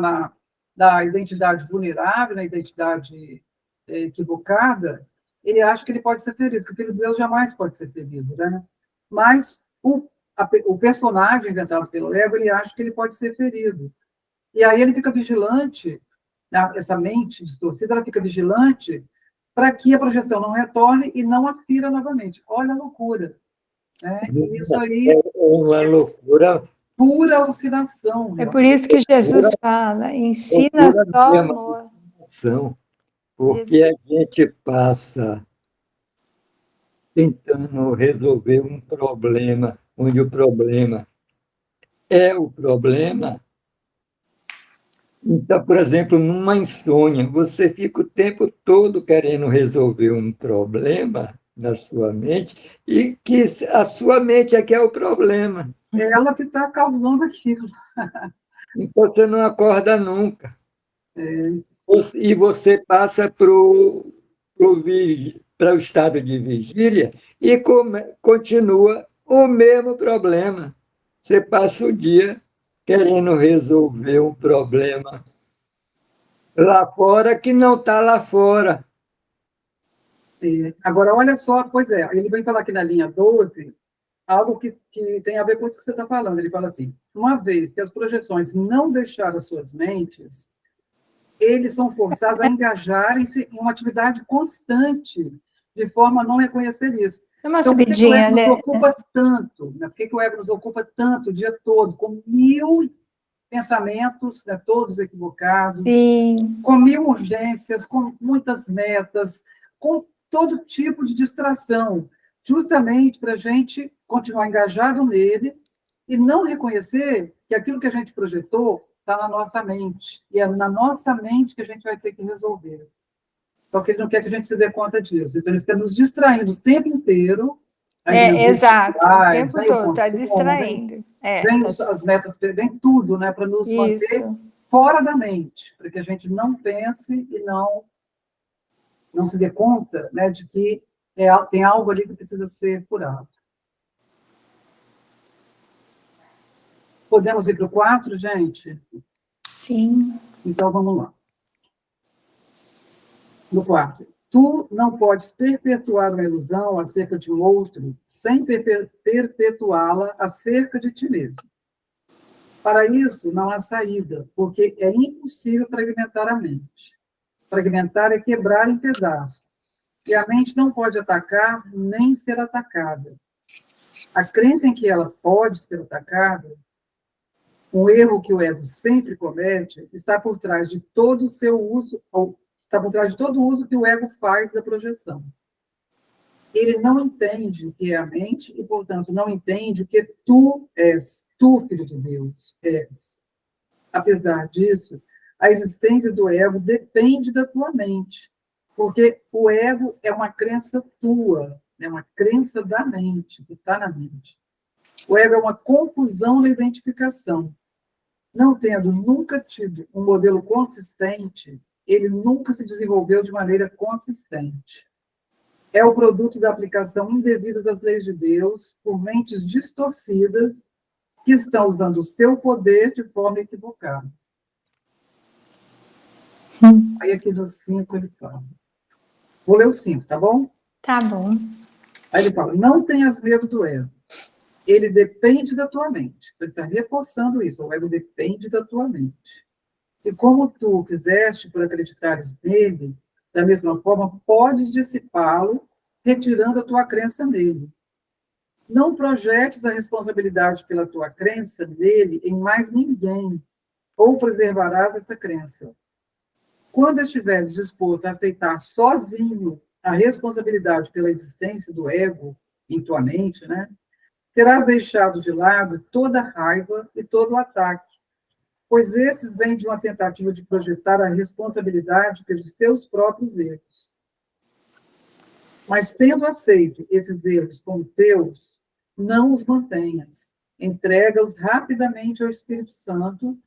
na identidade vulnerável, na identidade equivocada, ele acha que ele pode ser ferido, que o Filho de Deus jamais pode ser ferido, né? Mas o personagem inventado pelo ego, ele acha que ele pode ser ferido. E aí ele fica vigilante, essa mente distorcida, ela fica vigilante para que a projeção não retorne e não a fira novamente. Olha a loucura. Né? E isso aí é uma loucura. Pura alucinação. É por isso que Jesus fala, ensina só amor. Porque a gente passa tentando resolver um problema, onde o problema é o problema. Então, por exemplo, numa insônia, você fica o tempo todo querendo resolver um problema na sua mente e que a sua mente é que é o problema. É ela que está causando aquilo. Então, você não acorda nunca. É. E você passa para o estado de vigília e continua o mesmo problema. Você passa o dia querendo resolver um problema lá fora que não está lá fora. Agora, olha só, pois é, ele vem falar aqui na linha 12, algo que tem a ver com isso que você está falando. Ele fala assim, uma vez que as projeções não deixaram as suas mentes, eles são forçados a engajarem-se em uma atividade constante, de forma a não reconhecer isso. É uma então, subidinha, né? Por que o ego nos ocupa tanto? Né? Por que o ego nos ocupa tanto o dia todo, com 1000 pensamentos, né, todos equivocados, Sim. com 1000 urgências, com muitas metas, com todo tipo de distração, justamente para a gente continuar engajado nele e não reconhecer que aquilo que a gente projetou está na nossa mente, e é na nossa mente que a gente vai ter que resolver. Só que ele não quer que a gente se dê conta disso. Então, ele fica nos distraindo o tempo inteiro. Exato, o tempo todo, está distraindo. Vem as metas, vem tudo, né, para nos manter fora da mente, para que a gente não pense e não se dê conta, né, de que tem algo ali que precisa ser curado. Podemos ir para o 4, gente? Sim. Então, vamos lá. No 4. Tu não podes perpetuar uma ilusão acerca de um outro sem perpetuá-la acerca de ti mesmo. Para isso, não há saída, porque é impossível fragmentar a mente. Fragmentar é quebrar em pedaços. E a mente não pode atacar nem ser atacada. A crença em que ela pode ser atacada, um erro que o ego sempre comete, está por trás de todo o seu uso, ou está por trás de todo o uso que o ego faz da projeção. ele não entende o que é a mente e, portanto, não entende o que tu és, tu, filho de Deus, és. Apesar disso, a existência do ego depende da tua mente, porque o ego é uma crença tua, é uma crença da mente, que está na mente. O ego é uma confusão na identificação. Não tendo nunca tido um modelo consistente, ele nunca se desenvolveu de maneira consistente. É o produto da aplicação indevida das leis de Deus por mentes distorcidas que estão usando o seu poder de forma equivocada. Aí aqui no 5 ele fala. Vou ler o 5, tá bom? Tá bom. Aí ele fala, não tenhas medo do ego. Ele depende da tua mente. Ele está reforçando isso, o ego depende da tua mente. E como tu quiseste por acreditares nele, da mesma forma, podes dissipá-lo, retirando a tua crença nele. Não projetes a responsabilidade pela tua crença nele em mais ninguém, ou preservarás essa crença. Quando estiveres disposto a aceitar sozinho a responsabilidade pela existência do ego em tua mente, né, terás deixado de lado toda a raiva e todo o ataque, pois esses vêm de uma tentativa de projetar a responsabilidade pelos teus próprios erros. Mas, tendo aceito esses erros como teus, não os mantenhas. Entrega-os rapidamente ao Espírito Santo,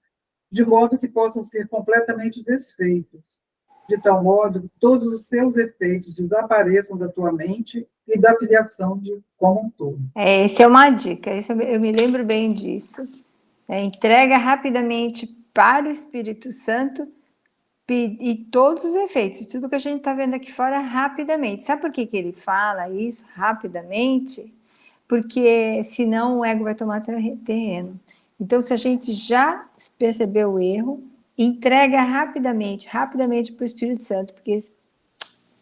de modo que possam ser completamente desfeitos, de tal modo que todos os seus efeitos desapareçam da tua mente e da filiação como um todo. Essa é uma dica, eu me lembro bem disso. Entrega rapidamente para o Espírito Santo e todos os efeitos, tudo que a gente está vendo aqui fora, rapidamente. Sabe por que ele fala isso rapidamente? Porque senão o ego vai tomar terreno. Então, se a gente já percebeu o erro, entrega rapidamente para o Espírito Santo, porque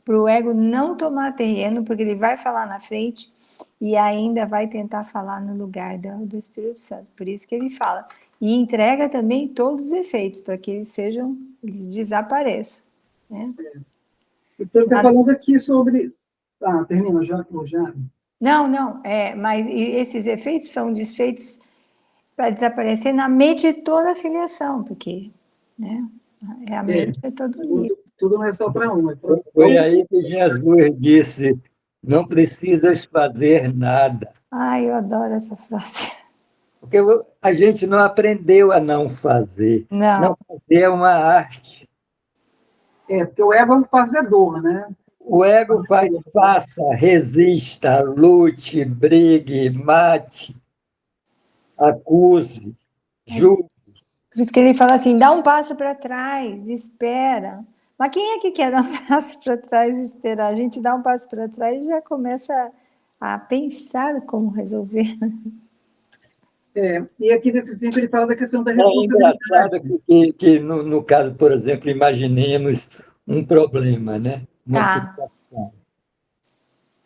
para o ego não tomar terreno, porque ele vai falar na frente e ainda vai tentar falar no lugar do Espírito Santo. Por isso que ele fala. E entrega também todos os efeitos, para que eles desapareçam. Né? Então, está falando aqui sobre... Ah, termina já? Não, mas esses efeitos são desfeitos para desaparecer na mente de toda a filiação, porque né, a mente é todo nível. Tudo não é só para um. Foi aí que Jesus disse, não precisas fazer nada. Ai, eu adoro essa frase. Porque a gente não aprendeu a não fazer. Não fazer é uma arte. Porque o ego é um fazedor, né? O ego faz, faça, resista, lute, brigue, mate, acuse, julgue. Por isso que ele fala assim, dá um passo para trás, espera. Mas quem é que quer dar um passo para trás e esperar? A gente dá um passo para trás e já começa a pensar como resolver. E aqui nesse 5 ele fala da questão da responsabilidade. É engraçado que no caso, por exemplo, imaginemos um problema, né? Situação.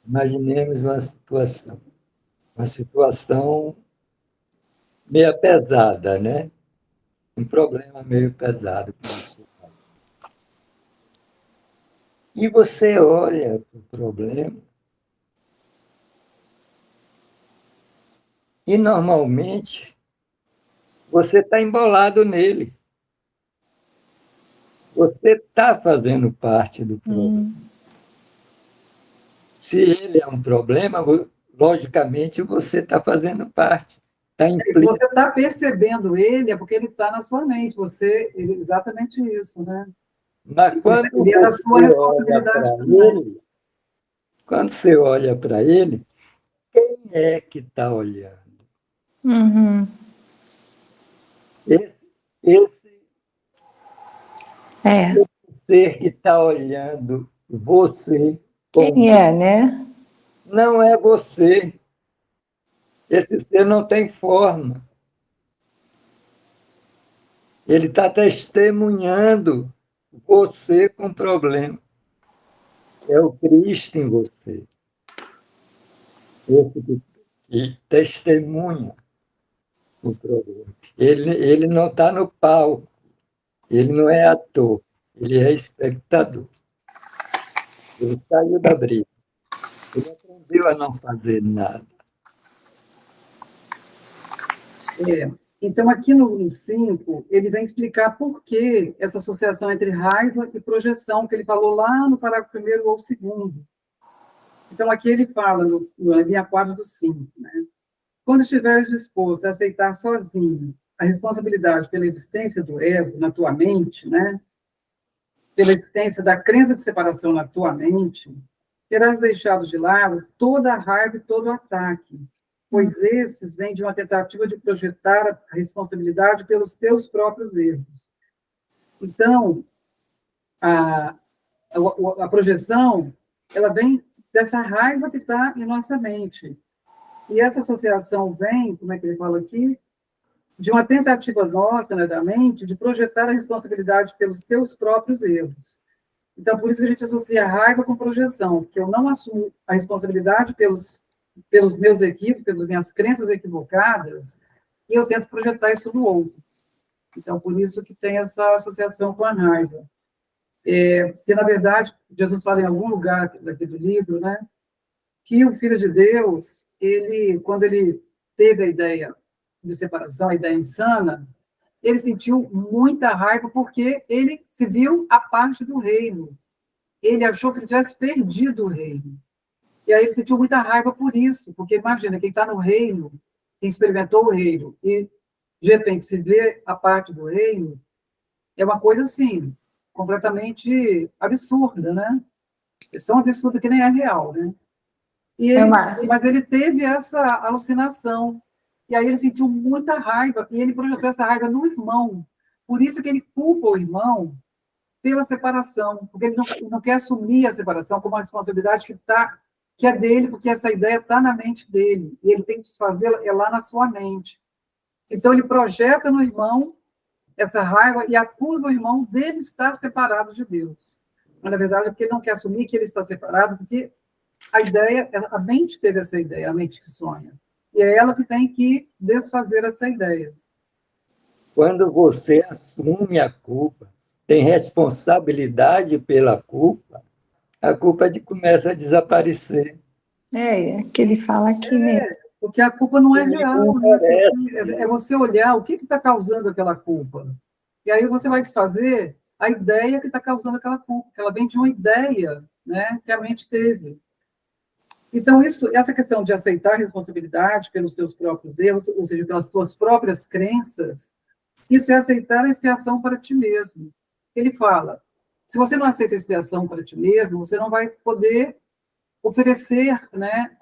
Imaginemos uma situação meio pesada, né? Um problema meio pesado. E você olha para o problema e, normalmente, você está embolado nele. Você está fazendo parte do problema. Se ele é um problema, logicamente, você está fazendo parte. Se você está percebendo ele, é porque ele está na sua mente. Exatamente isso, né? Mas quando você olha para ele, quem é que está olhando? Uhum. Esse ser que está olhando você. Quem é, né? Não é você. Esse ser não tem forma. Ele está testemunhando você com problema. É o Cristo em você. Esse que testemunha o problema. Ele não está no palco. Ele não é ator. Ele é espectador. Ele saiu da briga. Ele aprendeu conduziu a não fazer nada? Então, aqui no 5, ele vem explicar por que essa associação entre raiva e projeção, que ele falou lá no parágrafo 1º ou 2º. Então, aqui ele fala, na linha 4 do 5, né? Quando estiveres disposto a aceitar sozinho a responsabilidade pela existência do ego na tua mente, né? Pela existência da crença de separação na tua mente, terás deixado de lado toda a raiva e todo o ataque, pois esses vêm de uma tentativa de projetar a responsabilidade pelos teus próprios erros. Então, a projeção, ela vem dessa raiva que está em nossa mente. E essa associação vem, como é que ele fala aqui? De uma tentativa nossa, né, da mente, de projetar a responsabilidade pelos teus próprios erros. Então, por isso que a gente associa a raiva com projeção, porque eu não assumo a responsabilidade pelos meus equívocos, pelas minhas crenças equivocadas, e eu tento projetar isso no outro. Então, por isso que tem essa associação com a raiva. Porque, na verdade, Jesus fala em algum lugar daqui do livro, né, que o Filho de Deus, quando ele teve a ideia de separação, a ideia insana, ele sentiu muita raiva porque ele se viu à parte do reino. Ele achou que ele tivesse perdido o reino. E aí ele sentiu muita raiva por isso, porque imagina, quem está no reino, quem experimentou o reino, e de repente se vê a parte do reino, é uma coisa assim, completamente absurda, né? É tão absurda que nem é real, né? Mas ele teve essa alucinação, e aí ele sentiu muita raiva, e ele projetou essa raiva no irmão. Por isso que ele culpa o irmão pela separação, porque ele não quer assumir a separação como uma responsabilidade que é dele, porque essa ideia está na mente dele, e ele tem que desfazê-la lá na sua mente. Então, ele projeta no irmão essa raiva e acusa o irmão dele estar separado de Deus. Mas, na verdade, é porque ele não quer assumir que ele está separado, porque a mente teve essa ideia, a mente que sonha. E é ela que tem que desfazer essa ideia. Quando você assume a culpa, tem responsabilidade pela culpa, a culpa começa a desaparecer. Que ele fala aqui mesmo. Porque a culpa não é real, né? É você olhar o que está causando aquela culpa. E aí você vai desfazer a ideia que está causando aquela culpa, que ela vem de uma ideia, né, que a mente teve. Então, essa questão de aceitar a responsabilidade pelos teus próprios erros, ou seja, pelas tuas próprias crenças, isso é aceitar a expiação para ti mesmo. Ele fala, se você não aceita a expiação para ti mesmo, você não vai poder oferecer, né,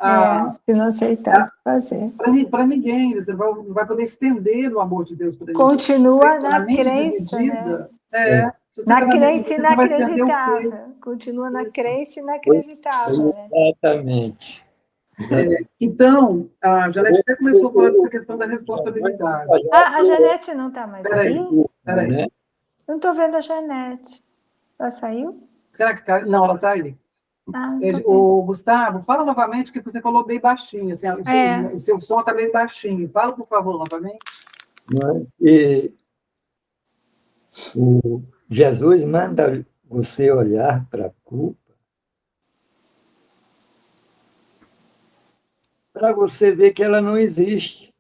se não aceitar, fazer. Para ninguém, você não vai poder estender o amor de Deus para ninguém. Continua na crença, né? Na crença inacreditável. Continua na crença inacreditável. Exatamente. Então, a Janete até começou a falar dessa questão da responsabilidade. A Janete não está mais aí? Peraí. Não estou vendo a Janete. Ela saiu? Será que caiu? Não, ela está aí. O Gustavo, fala novamente, que você falou bem baixinho. Assim, o seu som está bem baixinho. Fala, por favor, novamente. Jesus manda você olhar para a culpa para você ver que ela não existe.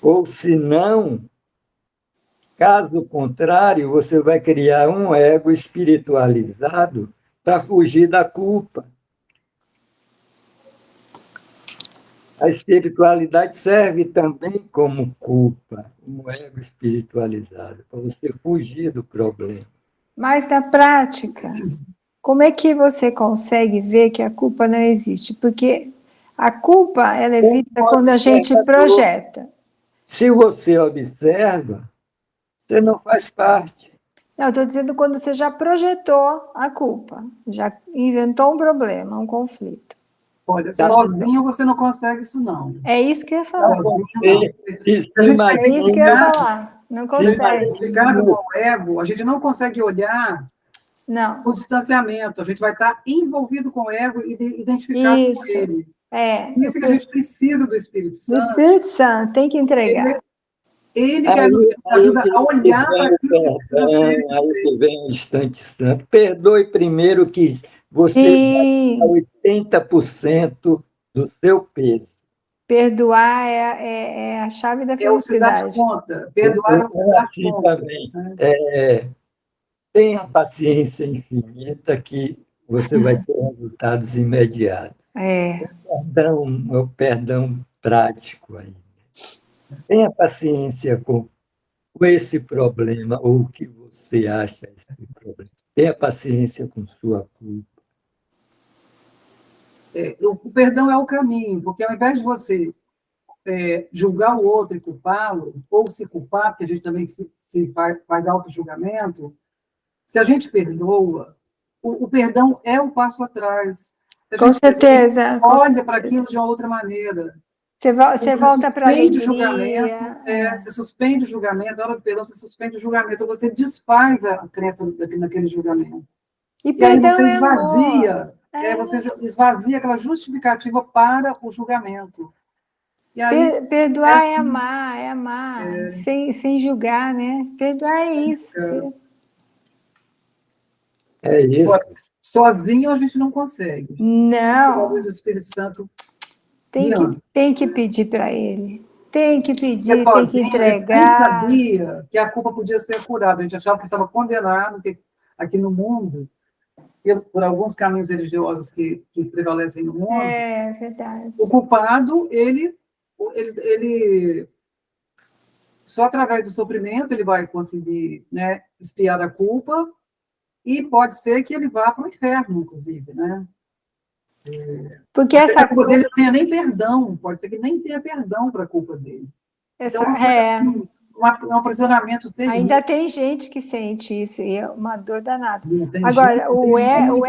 Ou, se não, caso contrário, você vai criar um ego espiritualizado para fugir da culpa. A espiritualidade serve também como culpa, um ego espiritualizado, para você fugir do problema. Mas, na prática, como é que você consegue ver que a culpa não existe? Porque a culpa ela é vista quando a gente projeta. Se você observa, você não faz parte. Não, eu estou dizendo quando você já projetou a culpa, já inventou um problema, um conflito. Olha, sozinho você não consegue isso, não. É isso que eu ia falar. É isso que eu ia falar. Não consegue. Ligado com o ego, a gente não consegue olhar o distanciamento. A gente vai estar envolvido com o ego e identificado com ele. Isso que a gente precisa do Espírito Santo. Do Espírito Santo, tem que entregar. Ele que nos ajuda a olhar para aquilo que precisa ser. Aí que vem o instante santo. Perdoe primeiro que você Sim, gasta 80% do seu peso. perdoar é a chave da É o se dar felicidade. conta. Perdoar é o se É dar assim conta. também. Né? Tenha paciência infinita que você vai ter resultados imediatos. É. Perdão, é o perdão prático aí. Tenha paciência com esse problema, ou o que você acha esse problema. Tenha paciência com sua culpa. O perdão é o caminho, porque ao invés de você julgar o outro e culpá-lo, ou se culpar, porque a gente também se faz auto-julgamento, se a gente perdoa, o perdão é um passo atrás. Se a Com gente perdoa, a gente certeza, com olha para certeza. aquilo de uma outra maneira. Você Você volta para a suspende o julgamento, alegria. você suspende o julgamento, na hora do perdão, você suspende o julgamento, ou você desfaz a crença naquele julgamento. E E aí você perdão é amor. você esvazia aquela justificativa para o julgamento. E aí, Perdoar é amar, sem julgar, né? Perdoar é isso. É isso. sozinho a gente não consegue. Não, O Espírito Santo tem guiando. que pedir para ele. Tem que Porque pedir, tem que sozinho a gente nem entregar. sabia que a culpa podia ser curada. A gente achava que estava condenado aqui no mundo, por alguns caminhos religiosos que prevalecem no mundo. É verdade. O culpado, ele só através do sofrimento ele vai conseguir, né, expiar a culpa, e pode ser que ele vá para o inferno, inclusive, né? Porque A culpa dele não tenha nem perdão, pode ser que nem tenha perdão para a culpa dele. Então, uma coisa assim, um aprisionamento terrível. Ainda tem gente que sente isso, e é uma dor danada. Tem Agora, o ego... O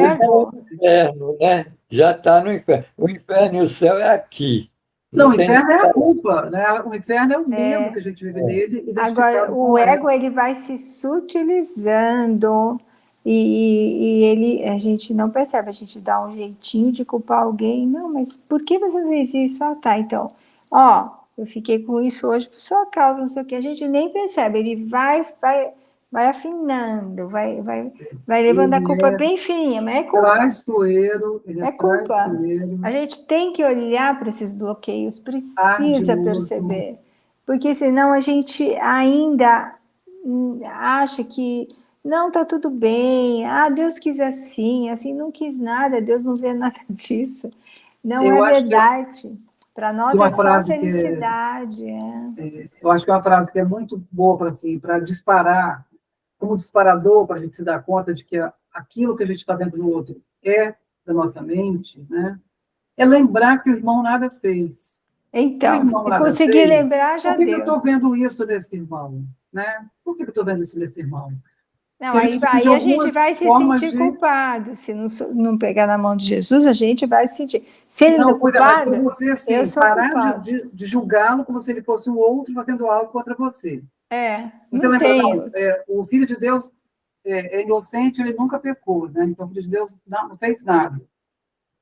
inferno, né? Já está no inferno. O inferno e o céu é aqui. Não, o inferno é a culpa, né? O inferno é o medo que a gente vive nele. Agora, o ego ele vai se sutilizando e a gente não percebe, a gente dá um jeitinho de culpar alguém. Não, mas por que você fez isso? Ah, tá, então, eu fiquei com isso hoje por sua causa, não sei o que. A gente nem percebe, ele vai afinando, vai levando a culpa bem fininha, mas é culpa. Traiçoeiro, É culpa. A gente tem que olhar para esses bloqueios, precisa perceber. Porque senão a gente ainda acha que não, tá tudo bem, Deus quis assim não quis nada, Deus não vê nada disso. Não é verdade. Para nós é só felicidade. Eu acho que é uma frase que é muito boa para disparar, como disparador, para a gente se dar conta de que aquilo que a gente está vendo no outro é da nossa mente, né? É lembrar que o irmão nada fez. Então, se conseguir lembrar, já deu. Por que eu estou vendo isso nesse irmão? Né? Por que eu estou vendo isso nesse irmão? Não, aí a gente vai se sentir culpado. Se não pegar na mão de Jesus, a gente vai se sentir. Se ele não é culpado, você, assim, eu sou parar culpado. de julgá-lo como se ele fosse um outro fazendo algo contra você. Você não lembra, tem. o Filho de Deus é inocente, ele nunca pecou, né? Então o Filho de Deus não fez nada.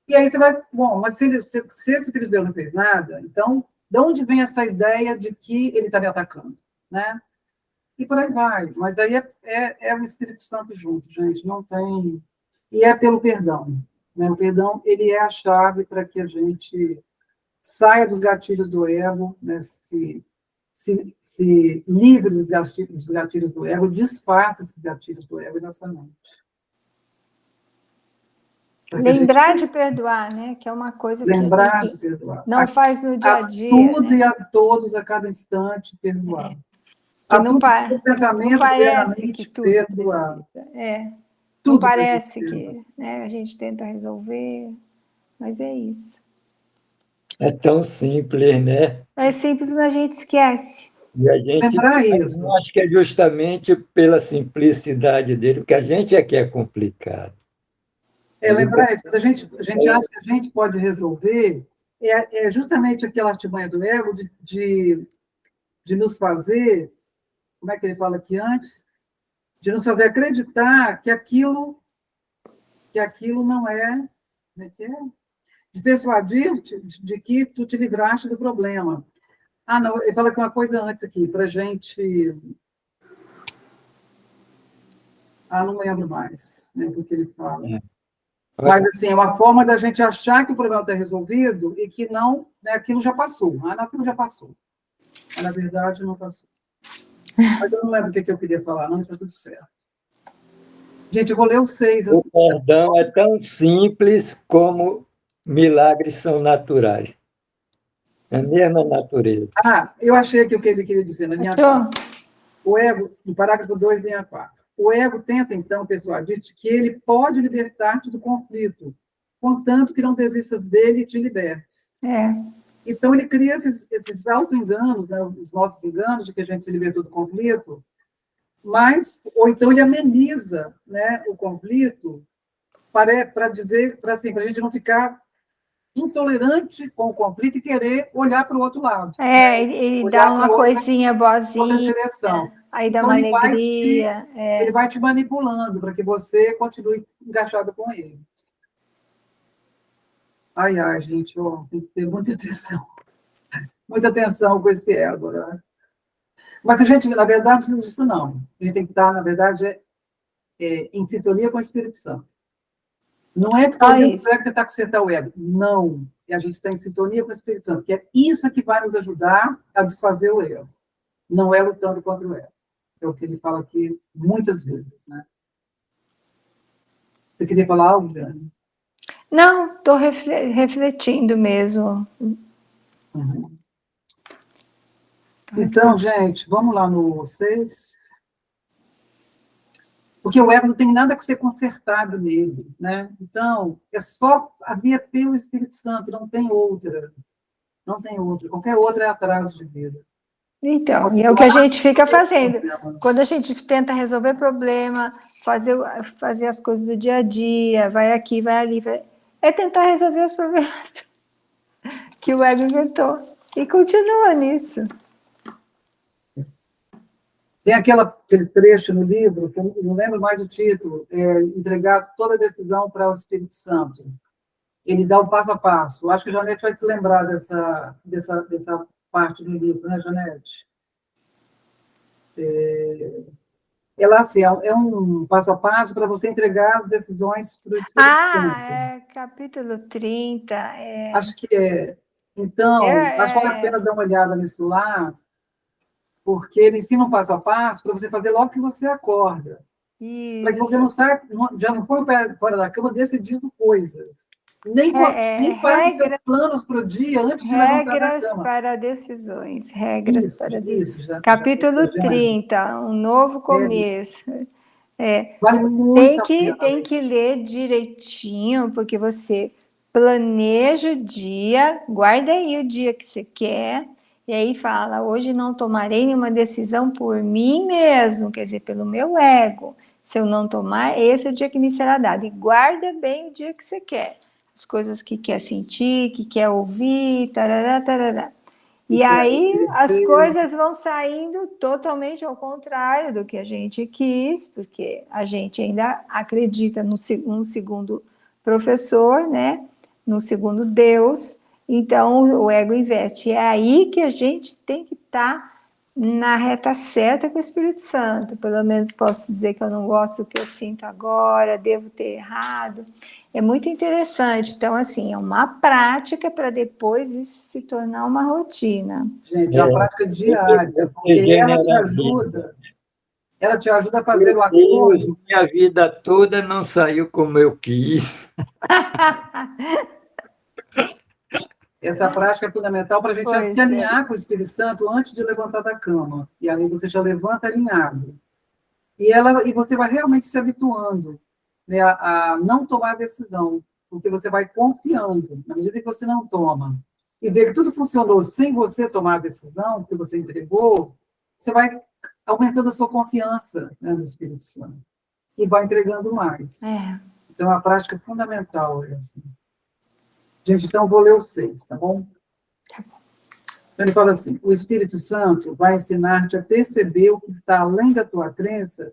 E aí você vai, mas se esse Filho de Deus não fez nada, então, de onde vem essa ideia de que ele está me atacando, né? E por aí vai. Mas aí é o Espírito Santo junto, gente, não tem... E é pelo perdão, né? O perdão, ele é a chave para que a gente saia dos gatilhos do ego, né? Se livre dos gatilhos do ego, desfaça esses gatilhos do ego nessa mente. Lembrar de perdoar, né? Que é uma coisa que a gente não faz no dia a dia. Tudo, né? E a todos, a cada instante, perdoar. Que não parece que tudo perdoar. precisa. Não parece que, né, a gente tenta resolver, mas é isso. É tão simples, né? É simples, mas a gente esquece. E a gente acho que é justamente pela simplicidade dele, porque a gente é que é complicado. Lembrar isso, quando a gente acha que a gente pode resolver, é justamente aquela artimanha do ego de nos fazer, como é que ele fala aqui antes? De nos fazer acreditar que aquilo não é... Como é que é? De persuadir-te de que tu te livraste do problema. Não, ele fala aqui uma coisa antes aqui, para a gente... não lembro mais, né, do que ele fala. Mas, assim, é uma forma da gente achar que o problema está resolvido e que não, né, aquilo já passou. Ah, não, aquilo já passou. Mas, na verdade, não passou. Mas eu não lembro o que eu queria falar, não, está tudo certo. Gente, eu vou ler os 6. O perdão é tão simples como milagres são naturais. É a mesma natureza. Ah, eu achei que o que ele queria dizer na linha 4. O ego, no parágrafo 2, linha 4. O ego tenta, então, persuadir-te que ele pode libertar-te do conflito, contanto que não desistas dele e te libertes. Então, ele cria esses auto-enganos, né, os nossos enganos de que a gente se libertou do conflito, mas, ou então ele ameniza, né, o conflito para dizer, para assim, a gente não ficar intolerante com o conflito e querer olhar para o outro lado. Ele dá uma coisinha boazinha, outra direção. aí dá Então, uma alegria. Ele vai te manipulando para que você continue engaixado com ele. Ai, gente, ó, tem que ter muita atenção. Muita atenção com esse ego, né? Mas a gente, na verdade, não precisa disso, não. A gente tem que estar, na verdade, em sintonia com o Espírito Santo. Não é que o ego tentar consertar o ego. Não. E a gente está em sintonia com o Espírito Santo, que é isso que vai nos ajudar a desfazer o ego. Não é lutando contra o ego. É o que ele fala aqui muitas vezes, né? Você queria falar algo, Jane? Não, estou refletindo mesmo. Uhum. Então, gente, vamos lá no 6. Porque o ego não tem nada que ser consertado nele, né? Então, é só a via pelo Espírito Santo, não tem outra. Não tem outra. Qualquer outra é atraso de vida. Então, é o que a gente fica fazendo. Quando a gente tenta resolver problema, fazer as coisas do dia a dia, vai aqui, vai ali, é tentar resolver os problemas que o ego inventou. E continua nisso. Tem aquele trecho no livro, que eu não lembro mais o título, entregar toda a decisão para o Espírito Santo. Ele dá o passo a passo. Acho que a Janete vai te lembrar dessa parte do livro, né, Janete? Ela, assim, é um passo a passo para você entregar as decisões para o Espírito Santo. É capítulo 30. Acho que é. Então, acho que vale a pena dar uma olhada nisso lá, porque ele ensina um passo a passo para você fazer logo que você acorda. Para que você não saia, já não põe o pé fora da cama decidindo coisas. Nem faz os seus planos para o dia antes de levantar da cama. Regras para decisões. Regras para decisões. Capítulo 30, um novo começo. Vale muito a pena. Tem que ler direitinho, porque você planeja o dia, guarda aí o dia que você quer, e aí fala, hoje não tomarei nenhuma decisão por mim mesmo, quer dizer, pelo meu ego. Se eu não tomar, esse é o dia que me será dado. E guarda bem o dia que você quer. As coisas que quer sentir, que quer ouvir, tarará, tarará. E aí as coisas vão saindo totalmente ao contrário do que a gente quis, porque a gente ainda acredita num segundo professor, né? No segundo Deus. Então o ego investe. É aí que a gente tem que estar na reta certa com o Espírito Santo. Pelo menos posso dizer que eu não gosto do que eu sinto agora, devo ter errado. É muito interessante. Então, assim, é uma prática para depois isso se tornar uma rotina. Gente, é uma prática diária, porque ela te ajuda a fazer o acordo. Minha vida toda não saiu como eu quis. Essa prática é fundamental para a gente já se alinhar com o Espírito Santo antes de levantar da cama. E aí você já levanta alinhado. E você vai realmente se habituando, né, a não tomar decisão, porque você vai confiando. Na medida que você não toma e vê que tudo funcionou sem você tomar a decisão, que você entregou, você vai aumentando a sua confiança, né, no Espírito Santo. E vai entregando mais. Então, a prática fundamental é assim. Gente, então vou ler o 6, tá bom? Tá bom. Então, ele fala assim, o Espírito Santo vai ensinar-te a perceber o que está além da tua crença,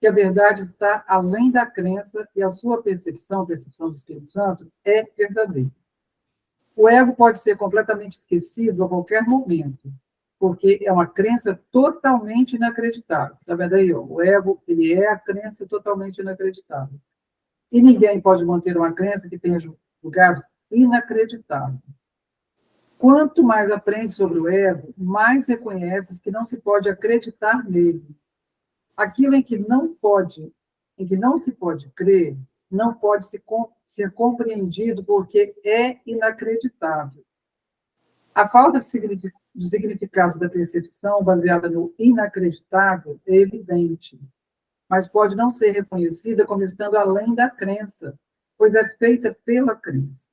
que a verdade está além da crença e a sua percepção, a percepção do Espírito Santo, é verdadeira. O ego pode ser completamente esquecido a qualquer momento, porque é uma crença totalmente inacreditável. Tá vendo aí? Ó? O ego, ele é a crença totalmente inacreditável. E ninguém pode manter uma crença que tenha julgado inacreditável. Quanto mais aprende sobre o ego, mais reconheces que não se pode acreditar nele. Aquilo em que não se pode crer, não pode ser compreendido porque é inacreditável. A falta de significado da percepção baseada no inacreditável é evidente, mas pode não ser reconhecida como estando além da crença, pois é feita pela crença.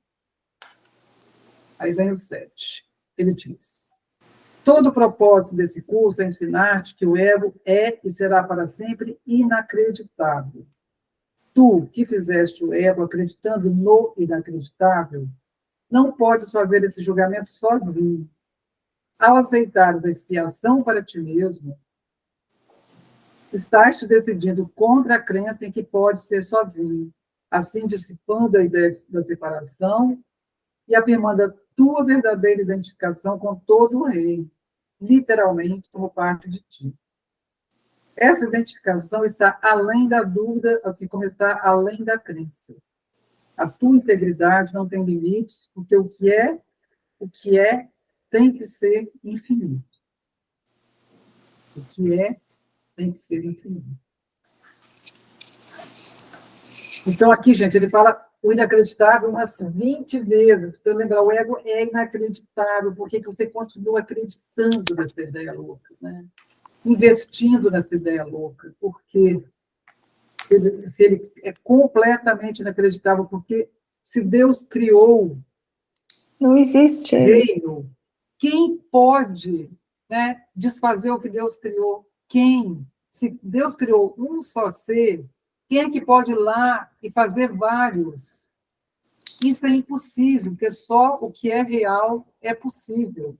Aí vem o 7. Ele diz: todo o propósito desse curso é ensinar-te que o ego é e será para sempre inacreditável. Tu, que fizeste o ego acreditando no inacreditável, não podes fazer esse julgamento sozinho. Ao aceitares a expiação para ti mesmo, estás te decidindo contra a crença em que pode ser sozinho, assim dissipando a ideia da separação e afirmando a tua verdadeira identificação com todo o reino, literalmente como parte de ti. Essa identificação está além da dúvida, assim como está além da crença. A tua integridade não tem limites, porque o que é, tem que ser infinito. O que é, tem que ser infinito. Então, aqui, gente, ele fala o inacreditável umas 20 vezes. Para eu lembrar, o ego é inacreditável, porque você continua acreditando nessa ideia louca, né? Investindo nessa ideia louca, porque se ele é completamente inacreditável, porque se Deus criou Não existe o ele. reino, quem pode, né, desfazer o que Deus criou? Quem? Se Deus criou um só ser, quem é que pode ir lá e fazer vários? Isso é impossível, porque só o que é real é possível.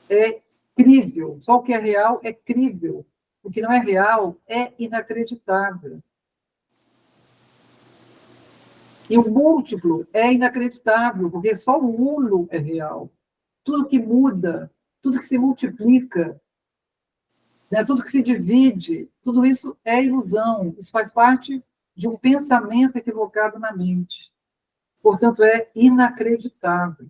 É crível. Só o que é real é crível. O que não é real é inacreditável. E o múltiplo é inacreditável, porque só o uno é real. Tudo que muda, tudo que se multiplica, né, tudo que se divide, tudo isso é ilusão. Isso faz parte de um pensamento equivocado na mente. Portanto, é inacreditável.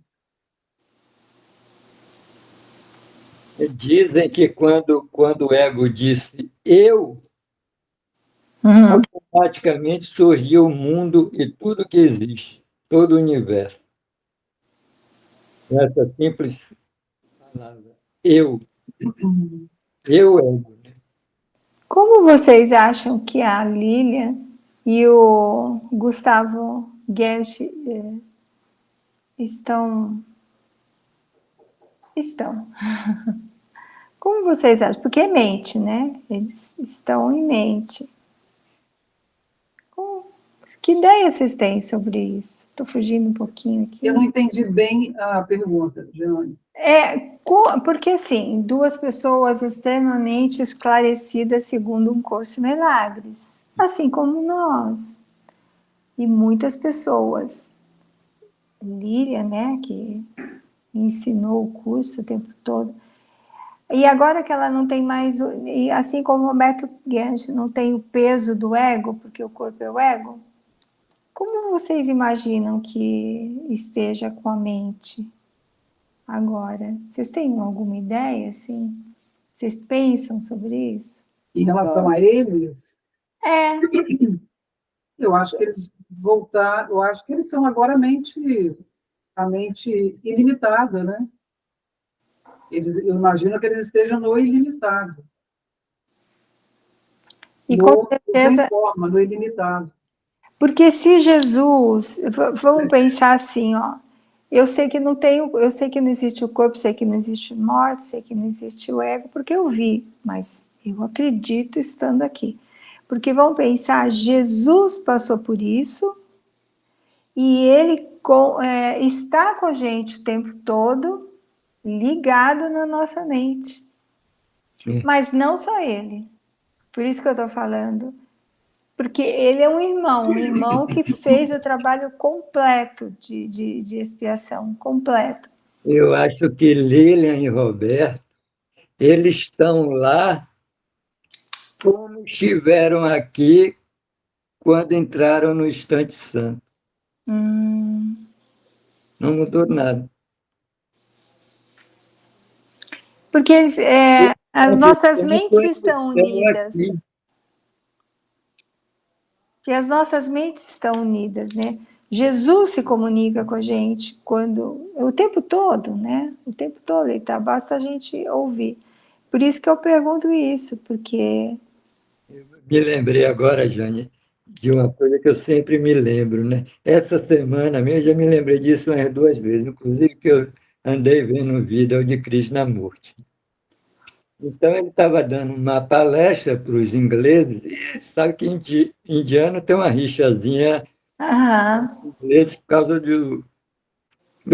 Dizem que quando o ego disse eu, automaticamente surgiu o mundo e tudo que existe, todo o universo. Essa simples palavra, eu ego. Né? Como vocês acham que a Lilian e o Gustavo Guedes estão? Como vocês acham? Porque é mente, né? Eles estão em mente. Que ideia vocês têm sobre isso? Estou fugindo um pouquinho aqui. Eu não entendi bem a pergunta, Jeane. Porque, assim, duas pessoas extremamente esclarecidas segundo um curso em milagres, assim como nós. E muitas pessoas. Líria, né, que ensinou o curso o tempo todo. E agora que ela não tem mais, e assim como o Roberto Guedes não tem o peso do ego, porque o corpo é o ego, como vocês imaginam que esteja com a mente agora? Vocês têm alguma ideia, assim? Vocês pensam sobre isso? Em relação a eles, É, eu acho que eles voltaram, eu acho que eles são agora a mente ilimitada, né? Eu imagino que eles estejam no ilimitado. e com No certeza, sem forma, no ilimitado. porque se Jesus, vamos pensar assim, ó, eu sei que não existe o corpo, sei que não existe morte, sei que não existe o ego, porque eu vi, mas eu acredito estando aqui. Porque vamos pensar, Jesus passou por isso e ele está com a gente o tempo todo, ligado na nossa mente. Mas não só ele. Por isso que eu estou falando. Porque ele é um irmão que fez o trabalho completo de expiação, completo. Eu acho que Lilian e Roberto, eles estão lá como estiveram aqui quando entraram no instante santo. Hum. Não mudou nada. Porque as Onde nossas mentes foi estão no céu unidas. aqui. Que as nossas mentes estão unidas, né? Jesus se comunica com a gente o tempo todo, né? O tempo todo, basta a gente ouvir. Por isso que eu pergunto isso, porque Me lembrei agora, Jane, de uma coisa que eu sempre me lembro, né? Essa semana mesmo, já me lembrei disso umas 2 vezes, inclusive que eu andei vendo um vídeo de Krishnamurti. Então, ele estava dando uma palestra para os ingleses, e sabe que indiano tem uma rixazinha aham, com os ingleses por causa do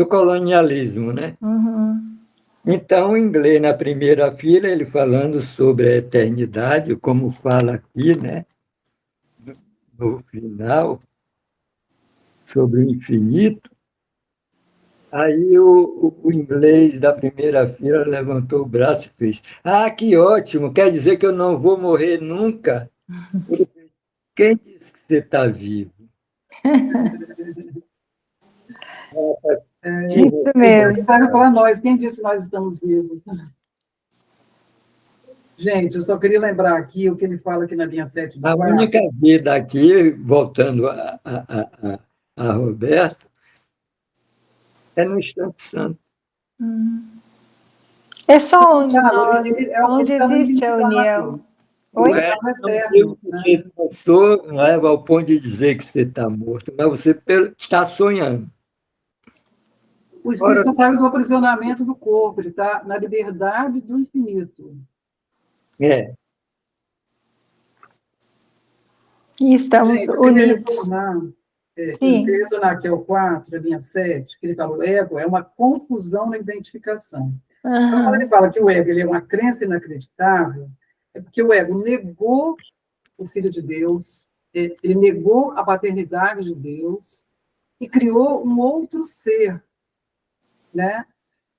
colonialismo, né? uhum, Então, o inglês, na primeira fila, ele falando sobre a eternidade, como fala aqui, né? No final, sobre o infinito. Aí o inglês da primeira fila levantou o braço e fez: Ah, que ótimo! Quer dizer que eu não vou morrer nunca? Ele fez, quem disse que você está vivo? Que isso mesmo. Serve para nós. Quem disse que nós estamos vivos? Gente, eu só queria lembrar aqui o que ele fala aqui na linha 7 do a quarto. única vida aqui, voltando a Roberto, é no instante santo. É só onde Ele está no existe a infinito. união. O Oi? É, eterno é não eterno. digo que você passou, não leva ao ponto de dizer que você está morto, mas você está sonhando. O espírito Ora, só saiu do aprisionamento do corpo, ele está na liberdade do infinito. é, E estamos Gente, unidos. eu Sim. queria retornar aqui ao 4, a linha 7, que ele fala, o ego é uma confusão na identificação. Então, quando ele Aham. fala que o ego ele é uma crença inacreditável, é porque o ego negou o Filho de Deus, ele negou a paternidade de Deus e criou um outro ser, né?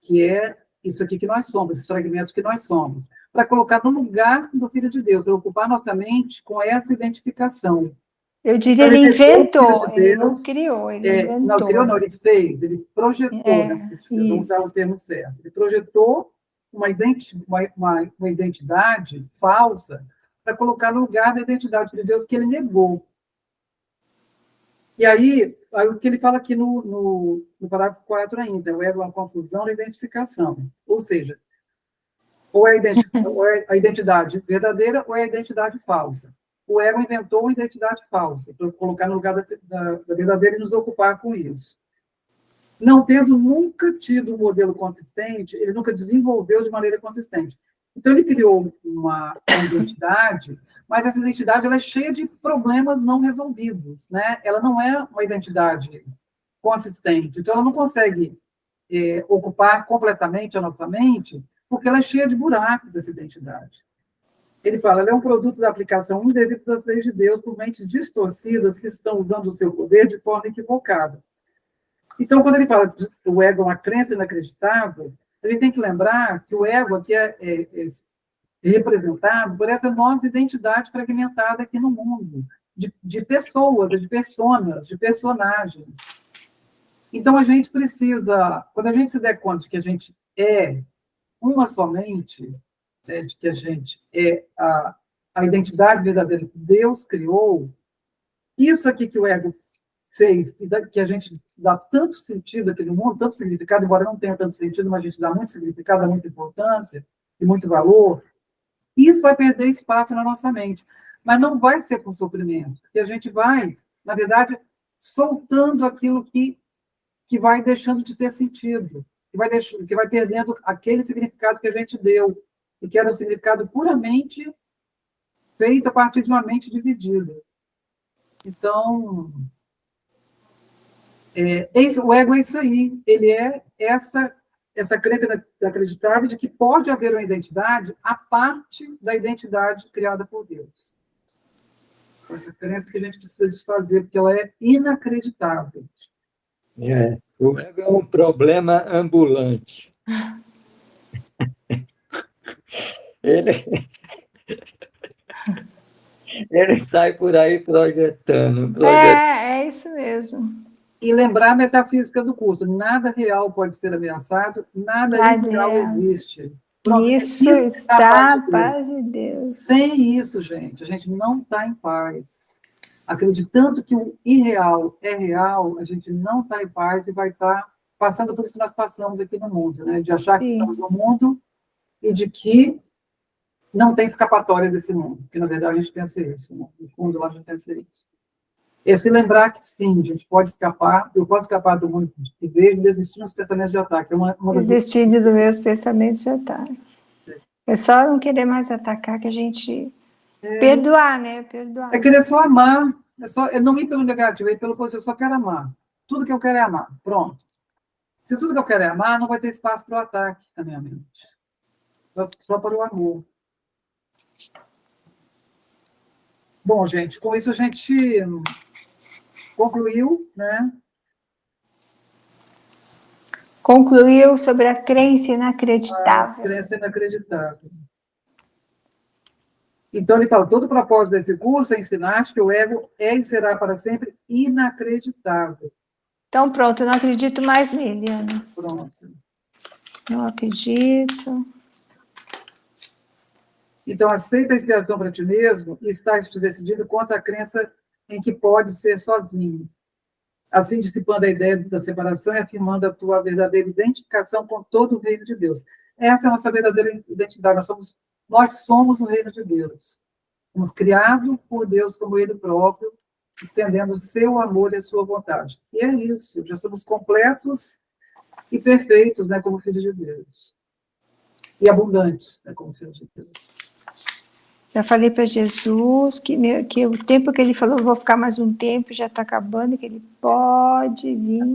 Que é isso aqui que nós somos, esses fragmentos que nós somos, para colocar no lugar do Filho de Deus, para ocupar nossa mente com essa identificação. Eu diria, Então, ele ele negou o Filho inventou, de ele não Deus, criou, ele não criou, inventou. não, ele fez, ele projetou, né? Vamos usar Isso. o termo certo. Ele projetou uma identidade falsa para colocar no lugar da identidade de Deus que ele negou. E aí o que ele fala aqui no parágrafo 4 ainda, o ego é uma confusão da identificação. Ou seja, ou é a identidade verdadeira ou é a identidade falsa. O ego inventou uma identidade falsa, para colocar no lugar da verdadeira e nos ocupar com isso. Não tendo nunca tido um modelo consistente, ele nunca desenvolveu de maneira consistente. Então, ele criou uma identidade, mas essa identidade ela é cheia de problemas não resolvidos, né? Ela não é uma identidade consistente, então ela não consegue ocupar completamente a nossa mente, porque ela é cheia de buracos, essa identidade. Ele fala, ela é um produto da aplicação indevida das leis de Deus por mentes distorcidas que estão usando o seu poder de forma equivocada. Então, quando ele fala que o ego é uma crença inacreditável, a gente tem que lembrar que o ego aqui é representado por essa nossa identidade fragmentada aqui no mundo, de pessoas, de personas, de personagens. Então, a gente precisa, quando a gente se der conta de que a gente é uma somente, né, de que a gente é a identidade verdadeira que Deus criou, isso aqui que o ego fez, que a gente dá tanto sentido aqui no mundo, tanto significado, embora não tenha tanto sentido, mas a gente dá muito significado, dá muita importância e muito valor, isso vai perder espaço na nossa mente. Mas não vai ser com sofrimento, porque a gente vai, na verdade, soltando aquilo que vai deixando de ter sentido, que vai perdendo aquele significado que a gente deu, e que era um significado puramente feito a partir de uma mente dividida. Então, o ego é isso aí, ele é essa crença inacreditável de que pode haver uma identidade à parte da identidade criada por Deus. Essa crença que a gente precisa desfazer, porque ela é inacreditável. O ego é um problema ambulante. Ele, Ele sai por aí projetando. É isso mesmo. E lembrar a metafísica do curso: nada real pode ser ameaçado, nada irreal existe. Pronto, Nisso está a paz está de a Deus. paz de Deus. Sem isso, gente, a gente não está em paz. Acreditando que o irreal é real, a gente não está em paz e vai estar passando por isso que nós passamos aqui no mundo, né? De achar que estamos no mundo e de que não tem escapatória desse mundo, porque na verdade a gente pensa isso, né? No fundo lá a gente pensa isso. É se lembrar que sim, a gente pode escapar, eu posso escapar do mundo que vejo e desistir dos pensamentos de ataque. Desistir dos meus pensamentos de ataque. É só não querer mais atacar que a gente... Perdoar, né? Perdoar. É querer só amar, é não ir pelo negativo, é ir pelo positivo, eu só quero amar. Tudo que eu quero é amar, pronto. Se tudo que eu quero é amar, não vai ter espaço para o ataque na minha mente. Só para o amor. Bom, gente, com isso a gente concluiu, né? Concluiu sobre a crença inacreditável. A crença inacreditável. Então, ele fala, todo o propósito desse curso é ensinar que o ego é e será para sempre inacreditável. Então, pronto, eu não acredito mais nele, Ana. Pronto. Não acredito. Então, aceita a expiação para ti mesmo e estás te decidindo contra a crença em que pode ser sozinho. Assim, dissipando a ideia da separação e afirmando a tua verdadeira identificação com todo o reino de Deus. Essa é a nossa verdadeira identidade. Nós somos o reino de Deus. Fomos criados por Deus como Ele próprio, estendendo o seu amor e a sua vontade. E é isso, já somos completos e perfeitos, né, como filhos de Deus. E abundantes, né, como filhos de Deus. Já falei para Jesus que o tempo que ele falou, vou ficar mais um tempo, já está acabando, que ele pode vir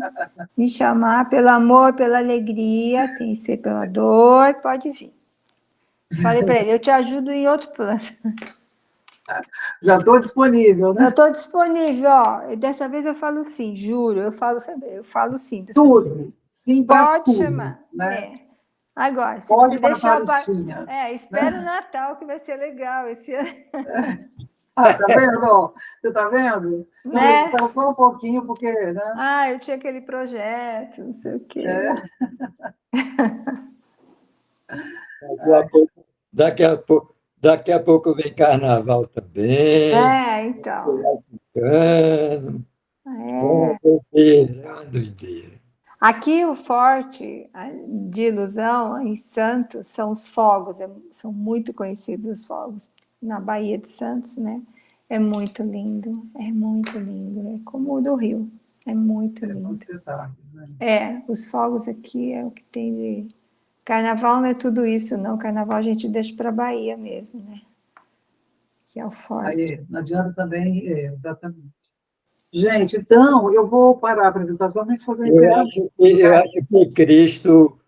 me chamar pelo amor, pela alegria, sem ser pela dor, pode vir. Falei para ele, eu te ajudo em outro plano. Já estou disponível, né? Eu estou disponível, ó. Dessa vez eu falo sim, juro, eu falo sim. Tudo. Sim, pode tudo, chamar. né? Agora, se pode você deixar espera né? o Natal, que vai ser legal esse ano. Ah, tá vendo? Você tá vendo? Né? Espera só um pouquinho, porque, né? Eu tinha aquele projeto, não sei o quê. Daqui a pouco vem carnaval também. Então. Aqui o forte de ilusão em Santos são os fogos, são muito conhecidos os fogos. Na Baía de Santos, né? É muito lindo, é como o do Rio, é muito lindo. Né? Os fogos aqui é o que tem de... Carnaval não é tudo isso, não. Carnaval a gente deixa para a Bahia mesmo, né? Que é o forte. Aí, não adianta também, exatamente. Gente, então, eu vou parar a apresentação para a gente fazer um encerramento. Eu acho que Cristo,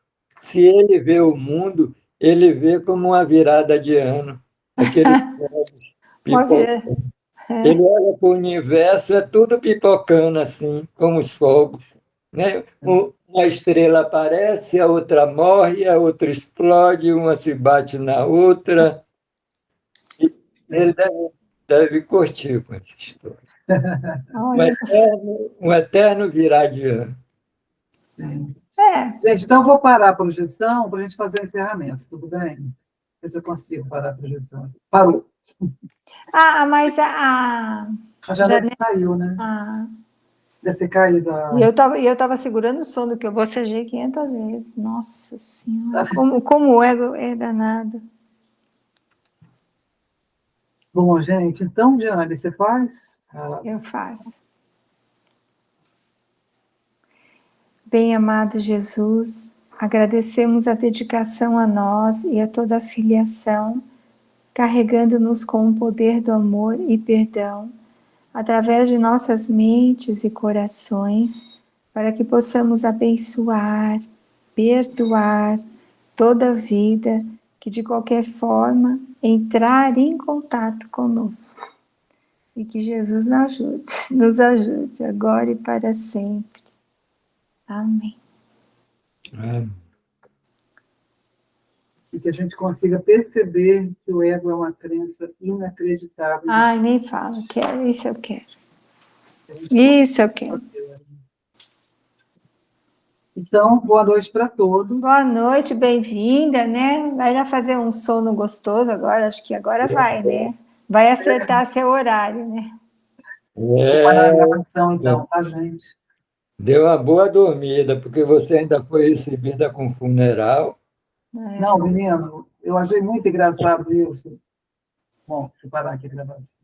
se ele vê o mundo, ele vê como uma virada de ano. Aquele Ele olha para o universo, é tudo pipocando assim, como os fogos. Né? Uma estrela aparece, a outra morre, a outra explode, uma se bate na outra. E ele deve curtir com essa história. Um eterno virar de ano. Sim. Gente, então eu vou parar a projeção para a gente fazer o encerramento, tudo bem? Ver se eu consigo parar a projeção. Parou. Mas a Janete saiu, né? Deve ter caído. E eu estava segurando o sono, que eu bocejei 500 vezes. Nossa Senhora, como o ego é danado. Bom, gente, então, Diane, você faz? Eu faço. Bem-amado Jesus, agradecemos a dedicação a nós e a toda a filiação, carregando-nos com o poder do amor e perdão, através de nossas mentes e corações, para que possamos abençoar, perdoar toda a vida que de qualquer forma entrar em contato conosco. E que Jesus nos ajude agora e para sempre. Amém. e que a gente consiga perceber que o ego é uma crença inacreditável. Ai, nem fala, quero, isso eu quero. Isso eu quero. Então, boa noite para todos. Boa noite, bem-vinda, né? Vai lá fazer um sono gostoso agora, acho que agora vai, né? Vai acertar seu horário, né? Vou parar a gravação, então, tá, gente? Deu uma boa dormida, porque você ainda foi recebida com funeral. Não, menino, eu achei muito engraçado isso. Bom, deixa eu parar aqui a gravação.